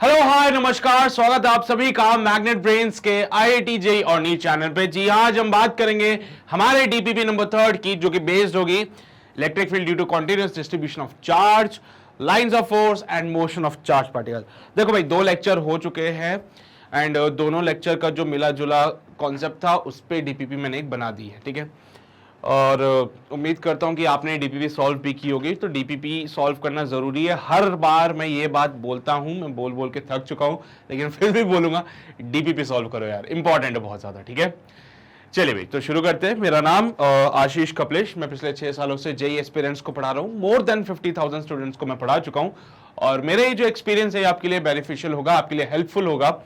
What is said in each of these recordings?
Hello hi नमस्कार, स्वागत है आप सभी का मैग्नेट ब्रेन्स के IIT JEE और नीट चैनल पे। जी आज हम बात करेंगे हमारे DPP नंबर 3 की, जो कि बेस्ड होगी electric field due to continuous distribution of charge, lines of force and motion of charge particle. देखो भाई, 2 लेक्चर हो चुके हैं एंड दोनों लेक्चर का जो मिला जुला कॉन्सेप्ट था उस पर DPP मैंने एक बना दी है, ठीक है। और उम्मीद करता हूं कि आपने DPP सॉल्व भी की होगी। तो DPP सॉल्व करना जरूरी है। हर बार मैं ये बात बोलता हूं, मैं बोल बोल के थक चुका हूं, लेकिन फिर भी बोलूंगा, DPP सॉल्व करो यार, इंपॉर्टेंट है बहुत ज्यादा, ठीक है। चलिए भाई, तो शुरू करते हैं। मेरा नाम आशीष कपलेश, मैं पिछले 6 सालों से JEE एस्पिरेंट्स को पढ़ा रहा हूँ। मोर देन 50,000 स्टूडेंट्स को मैं पढ़ा चुका हूँ और मेरे ये जो एक्सपीरियंस है आपके लिए बेनिफिशियल होगा, आपके लिए हेल्पफुल होगा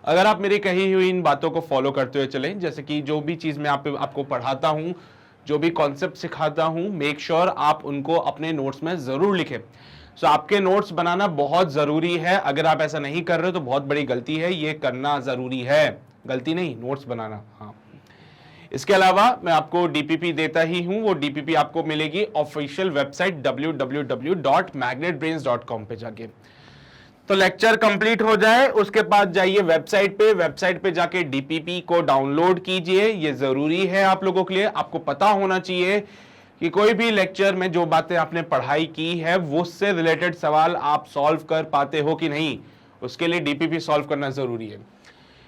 अगर आप मेरी कही हुई इन बातों को फॉलो करते हुए चलें। जैसे कि जो भी चीज मैं आपको पढ़ाता हूँ, जो भी कॉन्सेप्ट सिखाता हूं, मेक श्योर आप उनको अपने नोट्स में जरूर लिखें। सो आपके नोट्स बनाना बहुत जरूरी है। अगर आप ऐसा नहीं कर रहे तो बहुत बड़ी गलती है, ये करना जरूरी है, गलती नहीं, नोट्स बनाना। हाँ, इसके अलावा मैं आपको DPP देता ही हूं। वो DPP आपको मिलेगी ऑफिशियल वेबसाइट www.magnetbrains.com पे जाके। तो लेक्चर कंप्लीट हो जाए उसके बाद जाइए वेबसाइट पे जाके DPP को डाउनलोड कीजिए। ये जरूरी है आप लोगों के लिए। आपको पता होना चाहिए कि कोई भी लेक्चर में जो बातें आपने पढ़ाई की है वो उससे रिलेटेड सवाल आप सॉल्व कर पाते हो कि नहीं, उसके लिए DPP सॉल्व करना जरूरी है।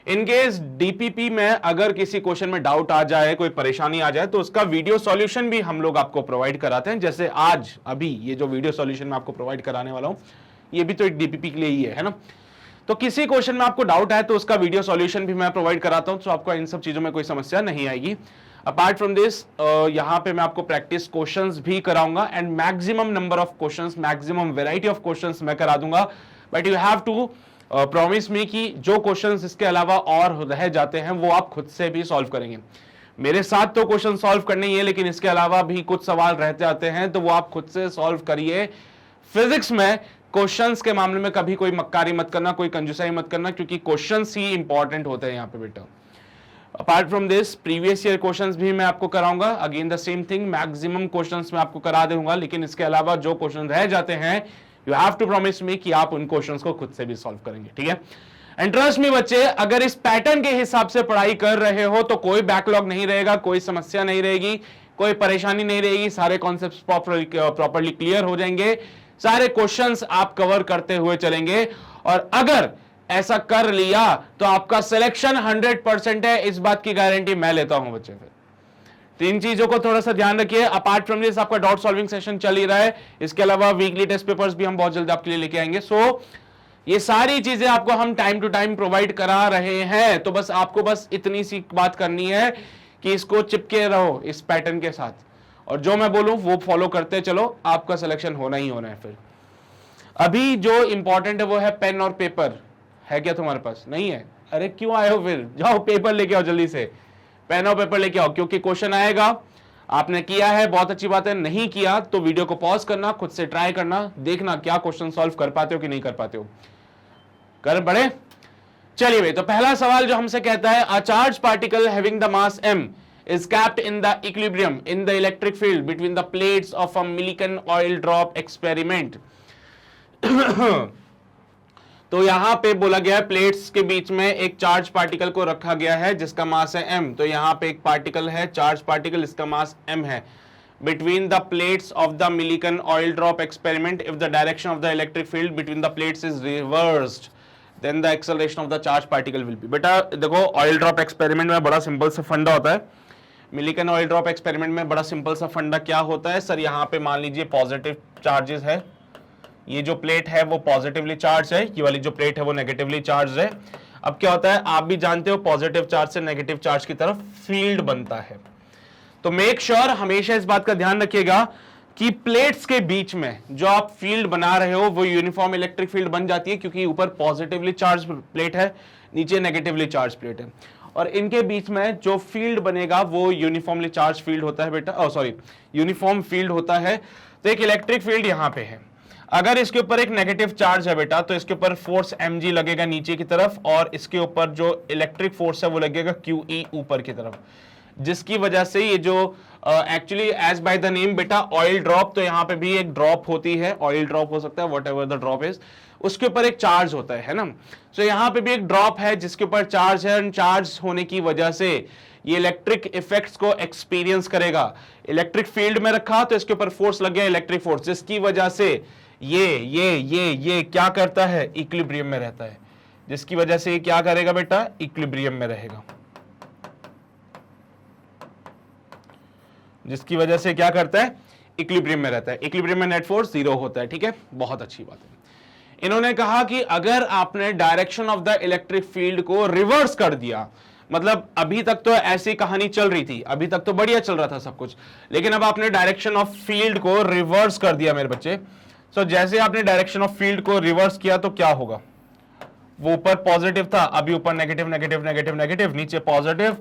इनकेस DPP में अगर किसी क्वेश्चन में डाउट आ जाए, कोई परेशानी आ जाए, तो उसका वीडियो सॉल्यूशन भी हम लोग आपको प्रोवाइड कराते हैं। जैसे आज अभी ये जो वीडियो सॉल्यूशन मैं आपको प्रोवाइड कराने वाला हूं, ये भी तो एक DPP के लिए ही है ना। तो किसी क्वेश्चन में आपको डाउट है तो उसका वीडियो सॉल्यूशन भी मैं प्रोवाइड कराता हूं, तो आपको इन सब चीजों में कोई समस्या नहीं आएगी। अपार्ट फ्रॉम दिस, यहां पे मैं आपको प्रैक्टिस क्वेश्चंस भी कराऊंगा and maximum number of questions, maximum variety of questions मैं करा दूंगा। But you have to promise me कि जो क्वेश्चंस इसके अलावा और रह जाते हैं वो आप खुद से भी सॉल्व करेंगे। मेरे साथ तो क्वेश्चन सॉल्व करने ही है, लेकिन इसके अलावा भी कुछ सवाल रह जाते हैं तो वो आप खुद से सॉल्व करिए। फिजिक्स में क्वेश्चंस के मामले में कभी कोई मक्कारी मत करना, कोई कंजूसाई मत करना, क्योंकि क्वेश्चंस ही इंपॉर्टेंट होते हैं यहाँ पे बेटा। Apart from this, previous year questions भी मैं आपको कराऊंगा। Again the same thing, maximum questions मैं आपको करा दूंगा, लेकिन इसके अलावा जो क्वेश्चन रह जाते हैं you have to promise me कि आप उन क्वेश्चंस को खुद से भी सॉल्व करेंगे, ठीक है। एंड ट्रस्ट मी बच्चे, अगर इस पैटर्न के हिसाब से पढ़ाई कर रहे हो तो कोई बैकलॉग नहीं रहेगा, कोई समस्या नहीं रहेगी, कोई परेशानी नहीं रहेगी। सारे कॉन्सेप्ट्स प्रॉपर्ली क्लियर हो जाएंगे, सारे क्वेश्चंस आप कवर करते हुए चलेंगे। और अगर ऐसा कर लिया तो आपका सिलेक्शन 100% है, इस बात की गारंटी मैं लेता हूं बच्चे। फिर 3 चीजों को थोड़ा सा ध्यान रखिए। अपार्ट फ्रॉम दिस, आपका डॉट सॉल्विंग सेशन चल ही रहा है, इसके अलावा वीकली टेस्ट पेपर्स भी हम बहुत जल्द आपके लिए लेके आएंगे। सो ये सारी चीजें आपको हम टाइम टू टाइम प्रोवाइड करा रहे हैं। तो बस आपको बस इतनी सी बात करनी है कि इसको चिपके रहो इस पैटर्न के साथ, और जो मैं बोलूं वो फॉलो करते चलो, आपका सिलेक्शन होना ही होना है। फिर अभी जो इंपॉर्टेंट है वो है पेन और पेपर। है क्या तुम्हारे पास? नहीं है? अरे क्यों आए हो? फिर जाओ पेपर लेके आओ, जल्दी से पेन और पेपर लेके आओ, क्योंकि क्वेश्चन आएगा। आपने किया है, बहुत अच्छी बात है, नहीं किया तो वीडियो को पॉज करना, खुद से ट्राई करना, देखना क्या क्वेश्चन सॉल्व कर पाते हो कि नहीं कर पाते हो। कर पड़े? चलिए भाई, तो पहला सवाल जो हमसे कहता है, a charge particle having the mass m is kept in the equilibrium in the electric field between the plates of a Millikan oil drop experiment। तो यहां पे बोला गया है प्लेट्स के बीच में एक चार्ज पार्टिकल को रखा गया है जिसका मास है m। तो यहां पे एक पार्टिकल है, चार्ज पार्टिकल, इसका मास m है। Between the plates of the Millikan oil drop experiment, if the direction of the electric field between the plates is reversed, then the acceleration of the charge particle will be। बेटा देखो, oil drop experiment में बड़ा simple सा फंडा होता है। Millikan oil drop experiment में बड़ा सिंपल सा फंडा क्या होता है सर, यहाँ पे मान लीजिए पॉजिटिव चार्जेस है, ये जो प्लेट है वो पॉजिटिवली चार्ज है, ये वाली जो प्लेट है वो नेगेटिवली चार्ज है। अब क्या होता है, आप भी जानते हो पॉजिटिव चार्ज से नेगेटिव चार्ज की तरफ फील्ड बनता है। तो मेक श्योर हमेशा इस बात का ध्यान रखिएगा कि प्लेट्स के बीच में जो आप फील्ड बना रहे हो वो यूनिफॉर्म इलेक्ट्रिक फील्ड बन जाती है, क्योंकि ऊपर पॉजिटिवली चार्ज प्लेट है, नीचे नेगेटिवली चार्ज प्लेट है, और इनके बीच में जो फील्ड बनेगा वो यूनिफॉर्मली चार्ज फील्ड होता है बेटा, सॉरी यूनिफॉर्म फील्ड होता है। तो एक इलेक्ट्रिक फील्ड यहां पे है, अगर इसके ऊपर एक नेगेटिव चार्ज है बेटा तो इसके ऊपर फोर्स mg लगेगा नीचे की तरफ, और इसके ऊपर जो इलेक्ट्रिक फोर्स है वो लगेगा QE ऊपर की तरफ। जिसकी वजह से ये जो actually as by the name बेटा ऑयल ड्रॉप, तो यहाँ पे भी एक ड्रॉप होती है, ऑयल ड्रॉप हो सकता है, what ever the drop is, उसके ऊपर एक चार्ज होता है ना। सो यहाँ पे भी एक ड्रॉप है जिसके ऊपर चार्ज है, चार्ज होने की वजह से ये इलेक्ट्रिक इफेक्ट्स को एक्सपीरियंस करेगा। इलेक्ट्रिक फील्ड में रखा तो इसके ऊपर फोर्स लग गया, इलेक्ट्रिक फोर्स, जिसकी वजह से ये क्या करता है, इक्विलिब्रियम में रहता है, जिसकी वजह से ये क्या करेगा बेटा, इक्विलिब्रियम में रहेगा, जिसकी वजह से क्या करता है, इक्विलिब्रियम में रहता है। इक्विलिब्रियम में नेट फोर्स 0 होता है, ठीक है, बहुत अच्छी बात है। इन्होंने कहा कि अगर आपने direction of the electric field को रिवर्स कर दिया, मतलब अभी तक तो ऐसी कहानी चल रही थी, अभी तक तो बढ़िया चल रहा था सब कुछ, लेकिन अब आपने डायरेक्शन ऑफ फील्ड को रिवर्स कर दिया मेरे बच्चे। सो जैसे आपने डायरेक्शन ऑफ फील्ड को रिवर्स किया तो क्या होगा, वो ऊपर पॉजिटिव था, अभी ऊपर नेगेटिव नेगेटिव नेगेटिव नेगेटिव, नीचे positive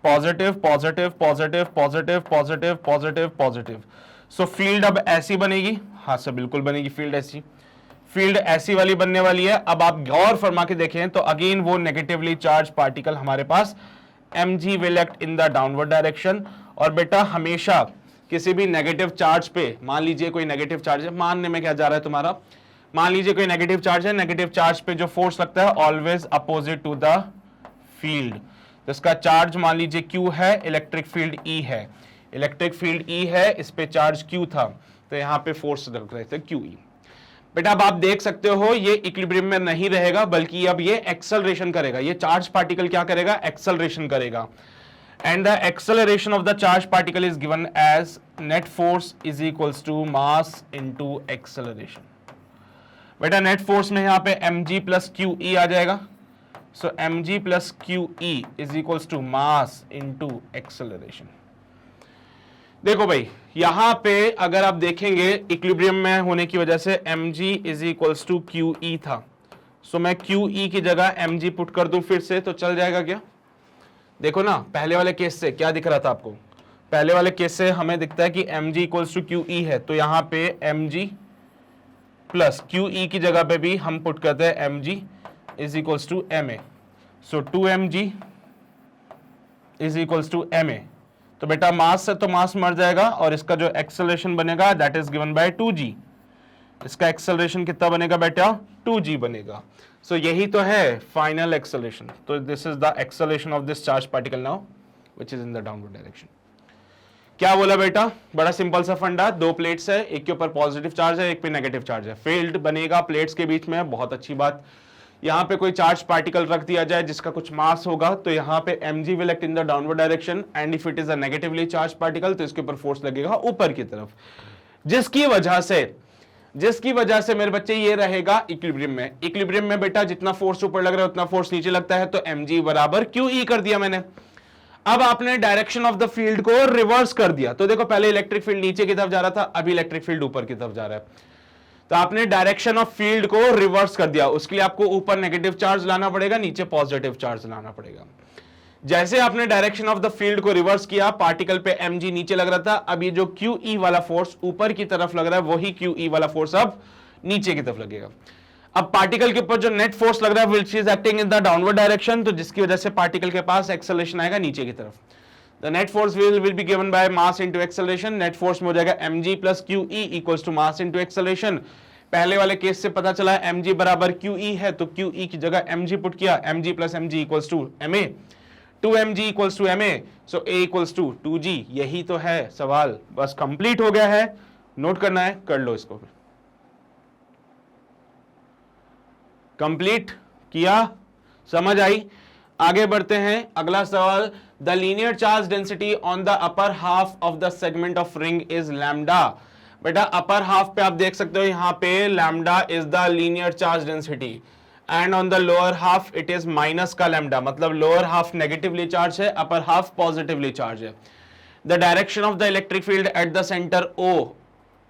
positive positive positive positive positive positive positive. सो फील्ड अब ऐसी बनेगी, हाँ सर बिल्कुल बनेगी, फील्ड ऐसी, फील्ड ऐसी वाली बनने वाली है। अब आप गौर फरमा के देखें तो अगेन वो नेगेटिवली चार्ज पार्टिकल हमारे पास mg will act in the downward direction. और बेटा हमेशा किसी भी नेगेटिव चार्ज पे, मान लीजिए कोई नेगेटिव चार्ज है, मानने में क्या जा रहा है तुम्हारा, मान लीजिए कोई नेगेटिव चार्ज है, नेगेटिव चार्ज पे जो फोर्स लगता है always opposite to the field. तो इसका चार्ज मान लीजिए Q है, इलेक्ट्रिक फील्ड E है, इलेक्ट्रिक फील्ड E है, इस पे चार्ज Q था, तो यहां पे फोर्स लग रहे थे QE। बेटा अब आप देख सकते हो ये इक्विलिब्रियम में नहीं रहेगा, बल्कि अब ये एक्सेलरेशन करेगा, ये चार्ज पार्टिकल क्या करेगा, एक्सेलरेशन करेगा। And the acceleration of the charge particle is given as net force is equals to mass into acceleration. बेटा नेट फोर्स में यहां पे mg प्लस QE आ जाएगा। So mg plus QE is equals to mass into acceleration. देखो भाई यहां पे अगर आप देखेंगे इक्विलिब्रियम में होने की वजह से mg is equals to QE था, सो मैं QE की जगह mg पुट कर दूं फिर से, तो चल जाएगा क्या, देखो ना पहले वाले केस से क्या दिख रहा था आपको, पहले वाले केस से हमें दिखता है कि mg इक्वल्स टू QE है, तो यहां पे mg प्लस QE की जगह पे भी हम पुट करते हैं mg is equals to ma, so 2mg is equals to ma। तो बेटा मास से तो मास मर जाएगा और इसका जो एक्सेलरेशन बनेगा that is given bye 2g, इसका एक्सेलरेशन कितना बनेगा बेटा, 2g बनेगा। सो यही तो है फाइनल एक्सेलरेशन। तो this is the acceleration of this charge particle now which is in the downward direction. क्या बोला बेटा, बड़ा सिंपल सा फंडा, दो प्लेट्स है, एक के ऊपर पॉजिटिव चार्ज है, एक पे नेगेटिव चार्ज है, फील्ड बनेगा प्लेट्स के बीच में, बहुत अच्छी बात। यहां पे कोई चार्ज पार्टिकल रख दिया जाए जिसका कुछ मास होगा, तो यहां पे mg will act in the downward direction and if it is a negatively charge particle तो इसके ऊपर फोर्स लगेगा ऊपर की तरफ, जिसकी वजह से मेरे बच्चे ये रहेगा इक्विलिब्रियम में। इक्विलिब्रियम में बेटा जितना फोर्स ऊपर लग रहा है उतना फोर्स नीचे लगता है, तो mg बराबर QE कर दिया मैंने। अब आपने डायरेक्शन ऑफ द फील्ड को रिवर्स कर दिया, तो देखो पहले इलेक्ट्रिक फील्ड नीचे की तरफ जा रहा था, अभी इलेक्ट्रिक फील्ड ऊपर की तरफ जा रहा है, तो आपने डायरेक्शन ऑफ फील्ड को रिवर्स कर दिया। उसके लिए आपको ऊपर नेगेटिव चार्ज लाना पड़ेगा, नीचे पॉजिटिव चार्ज लाना पड़ेगा। जैसे आपने डायरेक्शन ऑफ द फील्ड को रिवर्स किया, पार्टिकल पे mg नीचे लग रहा था, अब ये जो QE वाला फोर्स ऊपर की तरफ लग रहा है वही QE वाला फोर्स अब नीचे की तरफ लगेगा। अब पार्टिकल के ऊपर जो नेट फोर्स लग रहा है which is acting in the downward direction, तो जिसकी वजह से पार्टिकल के पास एक्सेलरेशन आएगा नीचे की तरफ। The net force will be given by mass into acceleration. Net force में हो जाएगा mg plus QE equals to mass into acceleration. पहले वाले केस से पता चला mg बराबर QE है, तो QE की जगह mg पुट किया, mg plus mg equals to ma, 2mg equals to ma, so a equals to 2g। यही तो है सवाल, बस कंप्लीट हो गया है, नोट करना है, कर लो इसको। कंप्लीट किया, समझ आई, आगे बढ़ते हैं। अगला सवाल, the linear charge density on the upper half of the segment of ring is lambda. बेटा अपर हाफ पे आप देख सकते हो यहां पे lambda is the linear charge density and on the lower half it is minus का lambda, मतलब लोअर हाफ नेगेटिवली चार्ज है, अपर हाफ पॉजिटिवली चार्ज है। The direction of the electric field at the centre O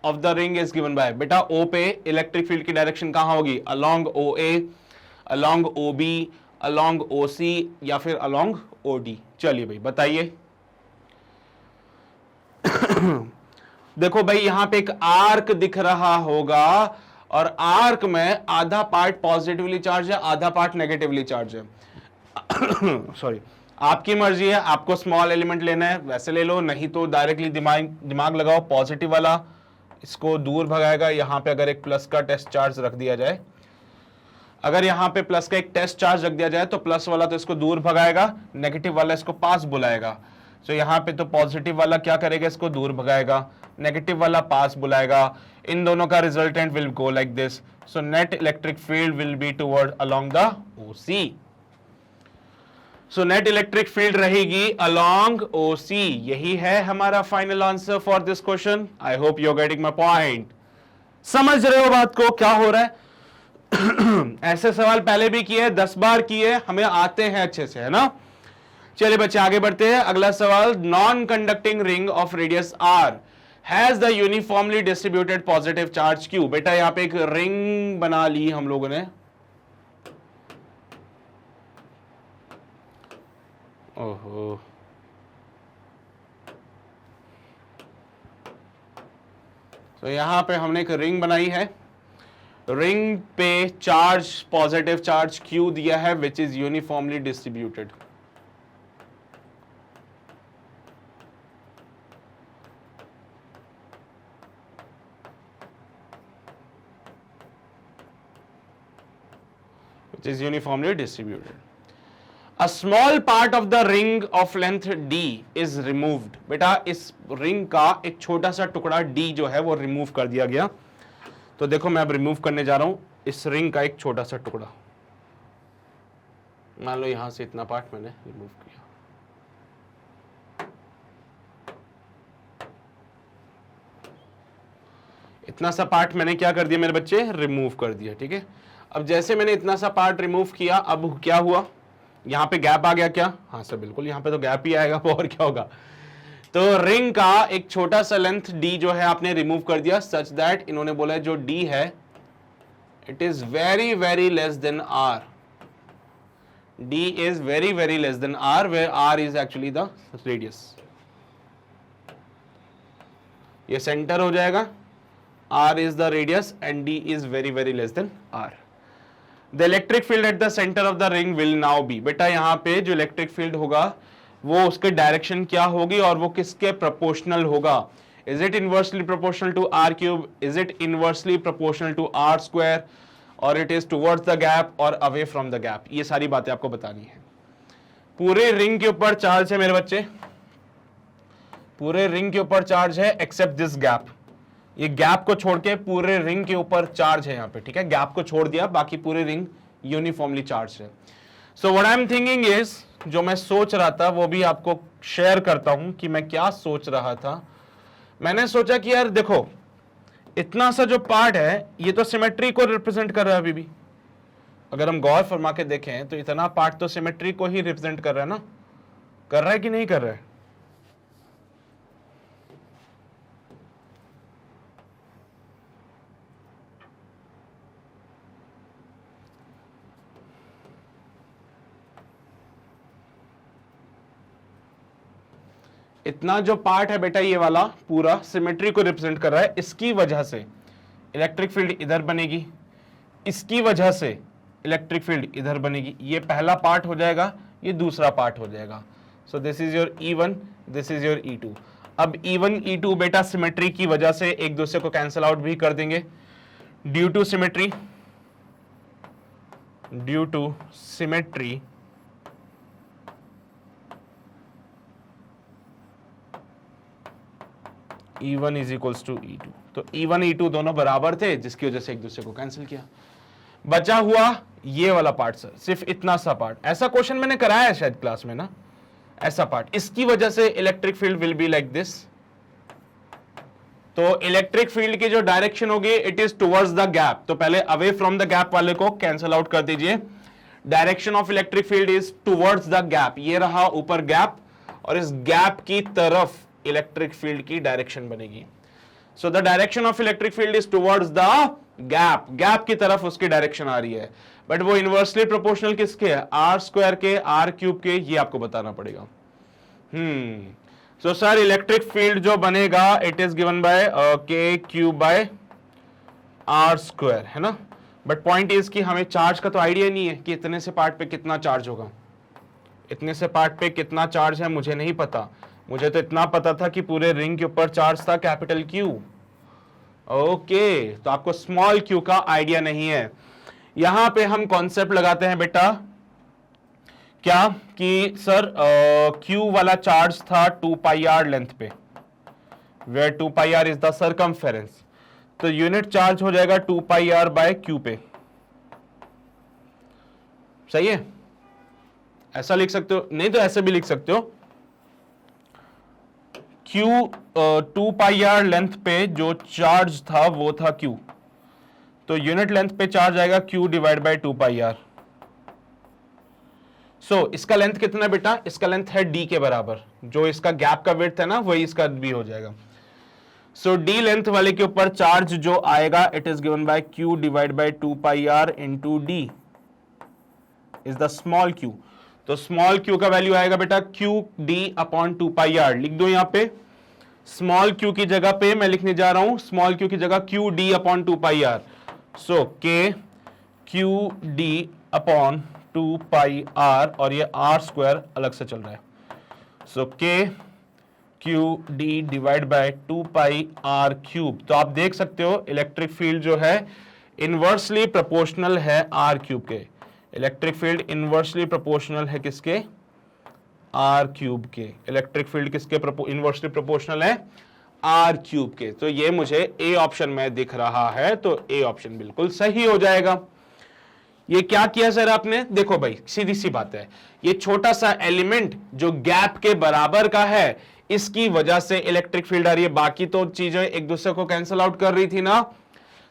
of the ring is given bye, बेटा O पे electric field की direction कहां होगी, along OA, along OB, along OC या फिर along OD। चलिए भाई बताइए। देखो भाई यहां पे एक आर्क दिख रहा होगा और आर्क में आधा पार्ट पॉजिटिवली चार्ज है, आधा पार्ट नेगेटिवली चार्ज है। सॉरी, आपकी मर्जी है, आपको स्मॉल एलिमेंट लेना है वैसे ले लो, नहीं तो डायरेक्टली दिमाग लगाओ। पॉजिटिव वाला इसको दूर भगाएगा। यहां पे अगर एक प्लस का टेस्ट चार्ज रख दिया जाए, अगर यहां पे प्लस का एक टेस्ट चार्ज रख दिया जाए तो प्लस वाला तो इसको दूर भगाएगा, नेगेटिव वाला इसको पास बुलाएगा। तो यहां पे तो पॉजिटिव वाला क्या करेगा, इसको दूर भगाएगा, नेगेटिव वाला पास बुलाएगा। इन दोनों का resultant will go like this. So net electric field will be toward along the O C. So net electric field रहेगी अलोंग ओसी। यही है हमारा final answer for this question. I hope you are getting my point. समझ रहे हो बात को, क्या हो रहा है? ऐसे सवाल पहले भी किए, 10 बार किए, हमें आते हैं अच्छे से, है ना। चलिए बच्चे आगे बढ़ते हैं। अगला सवाल, non conducting ring of radius R has the uniformly distributed positive charge Q. बेटा यहां पे एक रिंग बना ली हम लोगों ने। ओहो, तो यहां पे हमने एक रिंग बनाई है। रिंग पे चार्ज, पॉजिटिव चार्ज क्यू दिया है which is uniformly distributed. which is uniformly distributed. A small part of the ring of length d is removed. बेटा इस रिंग का एक छोटा सा टुकड़ा d जो है वो रिमूव कर दिया गया। तो देखो मैं अब रिमूव करने जा रहा हूं इस रिंग का एक छोटा सा टुकड़ा। मान लो यहां से इतना पार्ट मैंने रिमूव किया। इतना सा पार्ट मैंने क्या कर दिया मेरे बच्चे, रिमूव कर दिया। ठीक है, अब जैसे मैंने इतना सा पार्ट रिमूव किया, अब क्या हुआ, यहां पे गैप आ गया क्या? हाँ सर बिल्कुल, यहां पे तो गैप ही आएगा, और क्या होगा। तो रिंग का एक छोटा सा लेंथ d जो है आपने रिमूव कर दिया, सच दैट इन्होंने बोला जो d है it is very very less than r। d is very very less than r, where r is actually the radius. ये सेंटर हो जाएगा, r is the radius and d is very very less than r. The electric field at the center of the ring will now be, बेटा यहाँ पे जो electric field होगा वो उसके डायरेक्शन क्या होगी और वो किसके प्रोपोर्शनल होगा? Is it inversely proportional to r cube? Is it inversely proportional to r square? Or it is towards the gap or away from the gap? ये सारी बातें आपको बतानी है। पूरे रिंग के ऊपर चार्ज है मेरे बच्चे, पूरे रिंग के ऊपर चार्ज है एक्सेप्ट दिस गैप। ये गैप को छोड़ के पूरे रिंग के ऊपर चार्ज है यहाँ पे। ठीक है, गैप को छोड़ दिया, बाकी पूरे रिंग यूनिफॉर्मली चार्ज है। So what I am thinking is, जो मैं सोच रहा था वो भी आपको शेयर करता हूं कि मैं क्या सोच रहा था। मैंने सोचा कि यार देखो इतना सा जो पार्ट है ये तो सिमेट्री को रिप्रेजेंट कर रहा है। अभी भी अगर हम गौर फरमा के देखें तो इतना पार्ट तो सिमेट्री को ही रिप्रेजेंट कर रहा है ना, कर रहा है कि नहीं कर रहा है? इतना जो पार्ट है बेटा ये वाला पूरा सिमेट्री को रिप्रेजेंट कर रहा है। इसकी वजह से इलेक्ट्रिक फील्ड इधर बनेगी, इसकी वजह से इलेक्ट्रिक फील्ड इधर बनेगी। ये पहला पार्ट हो जाएगा, ये दूसरा पार्ट हो जाएगा। सो this is your E1, this is your E2। अब E1 E2 बेटा सिमेट्री की वजह से एक दूसरे को कैंसिल आउट भी कर देंगे। Due to symmetry, due to symmetry E1 is equals to E2। तो E1 E2 दोनों बराबर थे जिसकी वजह से एक दूसरे को कैंसिल किया। बचा हुआ ये वाला पार्ट सर, सिर्फ इतना सा पार्ट। ऐसा क्वेश्चन मैंने कराया है शायद क्लास में ना, ऐसा पार्ट। इसकी वजह से electric field will be like this. तो इलेक्ट्रिक फील्ड की जो डायरेक्शन होगी it is towards the gap. तो पहले अवे फ्रॉम द गैप वाले को कैंसिल आउट कर दीजिए। Direction of electric field is towards the gap. ये रहा ऊपर गैप और इस गैप की तरफ इलेक्ट्रिक फील्ड की डायरेक्शन बनेगी। So the direction of electric field is towards the gap, gap की तरफ उसकी डायरेक्शन आ रही है। बट वो इनवर्सली प्रोपोर्शनल किसके है? आर स्क्वायर के, आर क्यूब के, ये आपको बताना पड़ेगा। सो सर इलेक्ट्रिक फील्ड जो बनेगा इट इज गिवन बाय के क्यूब बाय आर स्क्वायर, है ना। बट पॉइंट इज कि हमें चार्ज का तो आइडिया नहीं है कि इतने से पार्ट पे कितना चार्ज होगा। इतने से पार्ट पे कितना चार्ज है मुझे नहीं पता, मुझे तो इतना पता था कि पूरे रिंग के ऊपर चार्ज था कैपिटल क्यू। ओके, तो आपको स्मॉल क्यू का आइडिया नहीं है। यहां पे हम कॉन्सेप्ट लगाते हैं बेटा क्या कि सर क्यू वाला चार्ज था 2 पाई आर लेंथ पे, where 2 pi R is the circumference, तो यूनिट चार्ज हो जाएगा 2 पाई आर बाय क्यू पे। सही है, ऐसा लिख सकते हो, नहीं तो ऐसे भी लिख सकते हो, क्यू 2 पाई आर लेंथ पे जो चार्ज था वो था क्यू, तो यूनिट लेंथ पे चार्ज आएगा q divide by 2 pi r. So इसका लेंथ कितना है बेटा, इसका लेंथ है डी के बराबर, जो इसका गैप का विड्थ है ना वही इसका भी हो जाएगा। सो डी लेंथ वाले के ऊपर चार्ज जो आएगा it is given by Q divide by 2 pi R into D is the small Q. तो स्मॉल क्यू का वैल्यू आएगा बेटा Q D upon 2 pi R. लिख दो यहां पे, स्मॉल क्यू की जगह पे मैं लिखने जा रहा हूं स्मॉल क्यू की जगह q D upon 2 pi r. So के Q D upon 2 pi r, और ये आर स्क्वायर अलग से चल रहा है। सो के Q D divide by 2 pi R cube. तो आप देख सकते हो इलेक्ट्रिक फील्ड जो है इनवर्सली प्रोपोर्शनल है आर क्यूब के। इलेक्ट्रिक फील्ड इनवर्सली प्रोपोर्शनल है किसके, आर क्यूब के। इलेक्ट्रिक फील्ड किसके इनवर्सली प्रोपोर्शनल है, आर क्यूब के। तो ये मुझे ए ऑप्शन में दिख रहा है, तो ए ऑप्शन बिल्कुल सही हो जाएगा। ये क्या किया सर आपने, देखो भाई सीधी सी बात है, ये छोटा सा एलिमेंट जो गैप के बराबर का है इसकी वजह से इलेक्ट्रिक फील्ड आ रही है, बाकी तो चीजें एक दूसरे को कैंसिल आउट कर रही थी ना।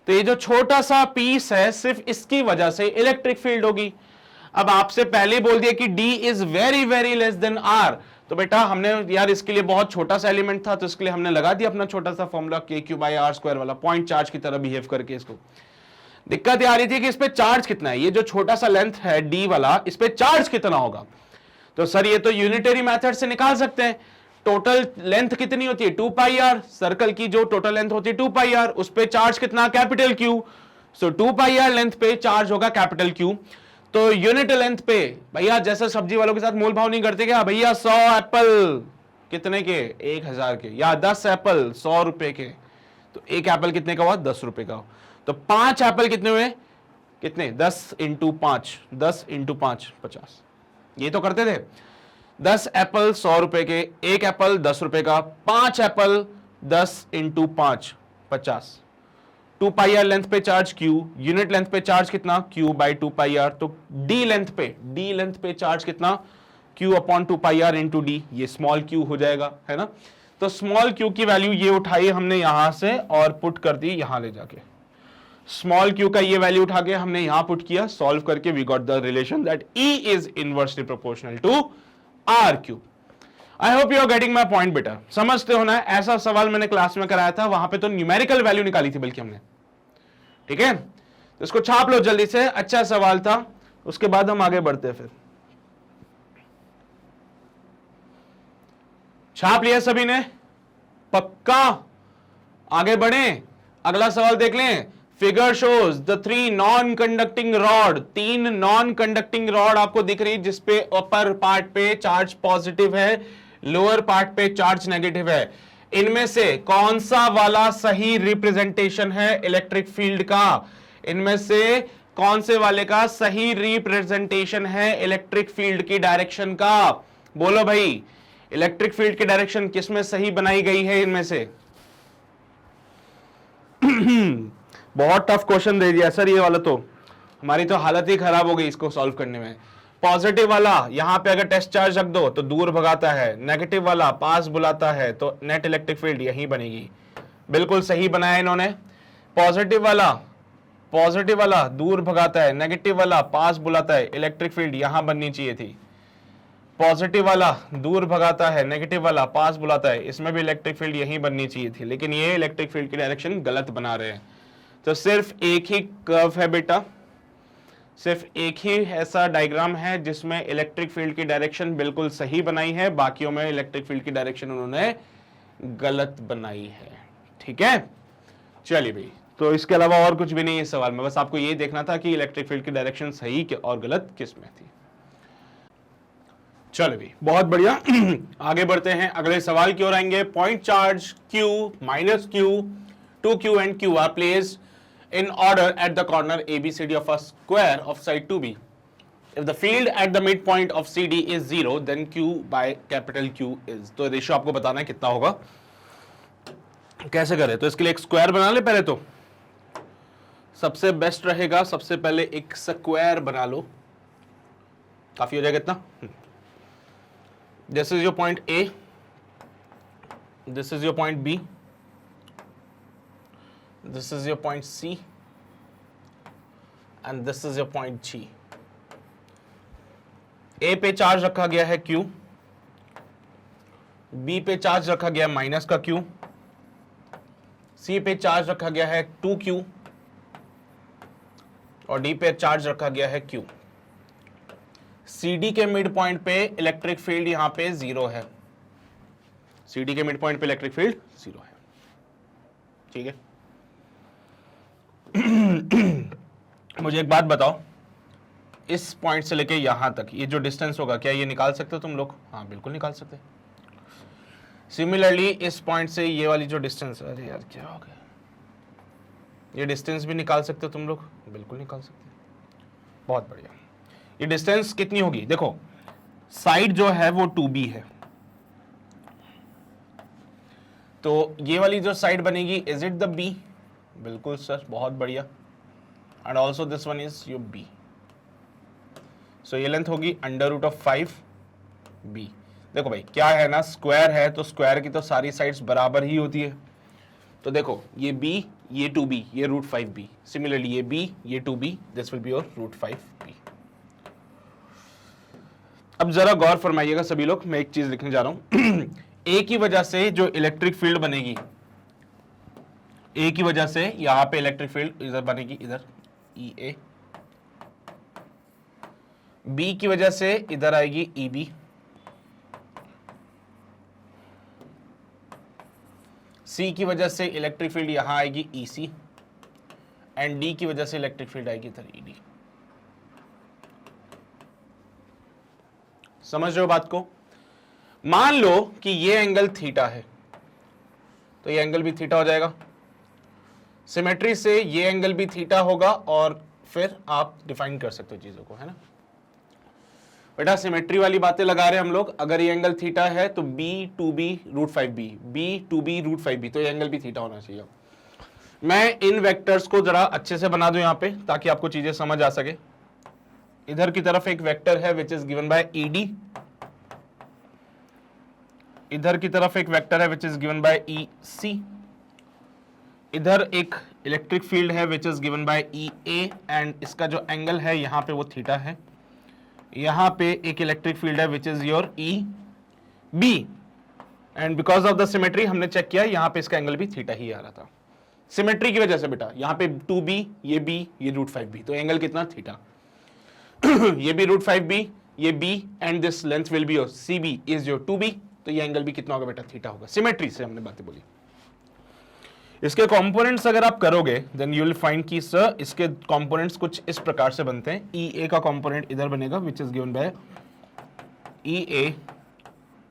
तो ये जो छोटा सा पीस है सिर्फ इसकी वजह से इलेक्ट्रिक फील्ड होगी। अब आपसे पहले बोल दिया कि D is very very less than R, तो बेटा हमने यार इसके लिए बहुत छोटा सा एलिमेंट था तो इसके लिए हमने लगा दिया अपना छोटा सा फॉर्मूला के क्यू बाई आर स्क्वायर वाला, पॉइंट चार्ज की तरह बिहेव करके। इसको दिक्कत ये आ रही थी कि इस पे चार्ज कितना है, ये जो छोटा सा लेंथ है D वाला, इस पे चार्ज कितना होगा। तो सर ये तो यूनिटरी मेथड से निकाल सकते हैं, टोटल लेंथ कितनी होती है 2 पाई आर, सर्कल की जो टोटल लेंथ होती है 2 पाई आर, उस पे चार्ज कितना capital Q. So 2 pi R length पे चार्ज होगा कैपिटल क्यू। तो यूनिट लेंथ पे भैया जैसे सब्जी वालों के साथ मोल भाव नहीं करते क्या भैया, 100 एप्पल कितने के 1000 के, या 10 एप्पल 100 रुपए के, तो एक एप्पल कितने का हुआ 10 रुपए का। तो 5 एप्पल कितने हुए, कितने 10 इंटू 5, 10 इंटू 5 50, ये तो करते थे। 10 एप्पल 100 रुपए के, एक एप्पल 10 रुपए का, 5 apple 10 into 5 50। 2 pi R length पे चार्ज Q, यूनिट लेंथ पे चार्ज कितना Q बाई 2 पाई आर। तो D लेंथ पे चार्ज कितना Q upon 2 pi R into D, ये स्मॉल Q हो जाएगा, है ना। तो स्मॉल Q की वैल्यू ये उठाई हमने यहां से और पुट कर दी यहां ले जाके, स्मॉल Q का ये वैल्यू उठा के हमने यहां पुट किया, सॉल्व करके we got the relation that E is inversely proportional to R cube. I hope you are getting my point बेटा, समझते हो ना। ऐसा सवाल मैंने क्लास में कराया था, वहां पे तो न्यूमेरिकल वैल्यू निकाली थी बल्कि हमने, ठीक है। तो इसको छाप लो जल्दी से, अच्छा सवाल था, उसके बाद हम आगे बढ़ते हैं। फिर छाप लिया सभी ने, पक्का आगे बढ़े। अगला सवाल देख लें। Figure shows the 3 non conducting rod, 3 non conducting rod आपको दिख रही जिसपे अपर पार्ट पे चार्ज पॉजिटिव है, लोअर पार्ट पे चार्ज नेगेटिव है। इनमें से कौन सा वाला सही रिप्रेजेंटेशन है इलेक्ट्रिक फील्ड का, इनमें से कौन से वाले का सही रिप्रेजेंटेशन है इलेक्ट्रिक फील्ड की डायरेक्शन का, बोलो भाई। इलेक्ट्रिक फील्ड की डायरेक्शन किसमें सही बनाई गई है इनमें से। बहुत टफ क्वेश्चन दे दिया सर ये वाला, तो हमारी तो हालत ही खराब हो गई इसको सॉल्व करने में। पॉजिटिव वाला यहां पे अगर टेस्ट चार्ज रख दो तो दूर भगाता है, नेगेटिव वाला पास बुलाता है, तो नेट इलेक्ट्रिक फील्ड यहीं बनेगी। बिल्कुल सही बनाया इन्होंने। पॉजिटिव वाला दूर भगाता है, नेगेटिव वाला पास बुलाता है, इलेक्ट्रिक फील्ड यहां बननी चाहिए थी। पॉजिटिव वाला दूर भगाता है, नेगेटिव वाला पास बुलाता है, इसमें भी इलेक्ट्रिक फील्ड यहीं बननी चाहिए थी, लेकिन ये इलेक्ट्रिक फील्ड की डायरेक्शन गलत बना रहे हैं। तो सिर्फ एक ही कर्व है बेटा, सिर्फ एक ही ऐसा डायग्राम है जिसमें इलेक्ट्रिक फील्ड की डायरेक्शन बिल्कुल सही बनाई है, बाकियों में इलेक्ट्रिक फील्ड की डायरेक्शन उन्होंने गलत बनाई है, ठीक है। चलिए भाई, तो इसके अलावा और कुछ भी नहीं है इस सवाल में, बस आपको ये देखना था कि इलेक्ट्रिक फील्ड की डायरेक्शन सही और गलत किस में थी। चलो भी बहुत बढ़िया। आगे बढ़ते हैं, अगले सवाल की ओर आएंगे। Point charge Q, -Q, 2Q and Q are placed in order at the corner ABCD of a square of side 2B. If the field at the midpoint of CD is 0, then Q by capital Q is. तो ratio आपको बताना है कितना होगा, कैसे करें। तो इसके लिए एक स्क्वायर बना ले पहले, तो सबसे बेस्ट रहेगा सबसे पहले एक स्क्वायर बना लो, काफी हो जाएगा इतना। This is your point A, this is your point B, this is your point C and this is your point G. A पे चार्ज रखा गया है Q, B पे चार्ज रखा गया माइनस का Q, C पे चार्ज रखा गया है 2Q और D पे चार्ज रखा गया है Q. CD के मिड पॉइंट पे इलेक्ट्रिक फील्ड यहां पे 0 है, CD के मिड पॉइंट पे इलेक्ट्रिक फील्ड 0 है, ठीक है। मुझे एक बात बताओ, इस पॉइंट से लेके यहां तक ये जो डिस्टेंस होगा, क्या ये निकाल सकते हो तुम लोग? हाँ बिल्कुल निकाल सकते। सिमिलरली इस पॉइंट से ये वाली जो डिस्टेंस, अरे यार क्या हो गया, ये डिस्टेंस भी निकाल सकते हो तुम लोग? बिल्कुल निकाल सकते। बहुत बढ़िया। ये डिस्टेंस कितनी होगी? देखो साइड जो है वो 2B है, तो ये वाली जो साइड बनेगी, इज इट द B? बिल्कुल सर, बहुत बढ़िया। And also this one is your B. सो ये लेंथ होगी √5B. देखो भाई क्या है ना, स्क्वायर है तो स्क्वायर की तो सारी साइड्स बराबर ही होती है। तो देखो ये B, ये 2B, ये √5B. सिमिलरली ये B, ये 2B, this will be your √5B. अब जरा गौर फरमाइएगा सभी लोग, मैं एक चीज लिखने जा रहा हूं। A की वजह से जो इलेक्ट्रिक फील्ड बनेगी, A की वजह से यहां पे इलेक्ट्रिक फील्ड इधर बनेगी, इधर EA. B की वजह से इधर आएगी EB, C की वजह से इलेक्ट्रिक फील्ड यहां आएगी EC एंड D की वजह से इलेक्ट्रिक फील्ड आएगी इधर ED. समझ रहे हो बात को? मान लो कि ये एंगल थीटा है, तो ये एंगल भी थीटा हो जाएगा। सिमेट्री से ये एंगल भी थीटा होगा और फिर आप डिफाइन कर सकते हो चीजों को, है ना बेटा। सिमेट्री वाली बातें लगा रहे हैं हम लोग। अगर ये एंगल थीटा है तो B 2B √5B, B 2B √5B, तो ये एंगल भी थीटा होना चाहिए। मैं इन वेक्टर्स को जरा अच्छे से बना दूं यहाँ पे, ताकि आपको चीजें समझ आ सके। इधर की तरफ एक वेक्टर है विच इज गिवन बाय ED, इधर की तरफ एक वेक्टर है विच इज गिवन बाय EC, इधर एक इलेक्ट्रिक फील्ड है विच is given bye EA and इसका जो एंगल है यहाँ पे वो थीटा है। यहाँ पे एक इलेक्ट्रिक फील्ड है विच is your EB and because of the symmetry हमने चेक किया, यहाँ पे इसका एंगल भी थीटा ही आ रहा था। सिमेट्री की वजह से बेटा यहाँ पे 2B, ये B, ये √5B, तो एंगल कितना? थीटा। ये भी √5B, ये B and this length will be your CB is your 2B, तो ये एंगल भी कितना होगा बेटा? थीटा होगा। सिमेट्री से हमने बातें बोली। इसके कंपोनेंट्स अगर आप करोगे देन यू विल फाइंड कि सर इसके कंपोनेंट्स कुछ इस प्रकार से बनते हैं। EA का कंपोनेंट इधर बनेगा विच is given bye EA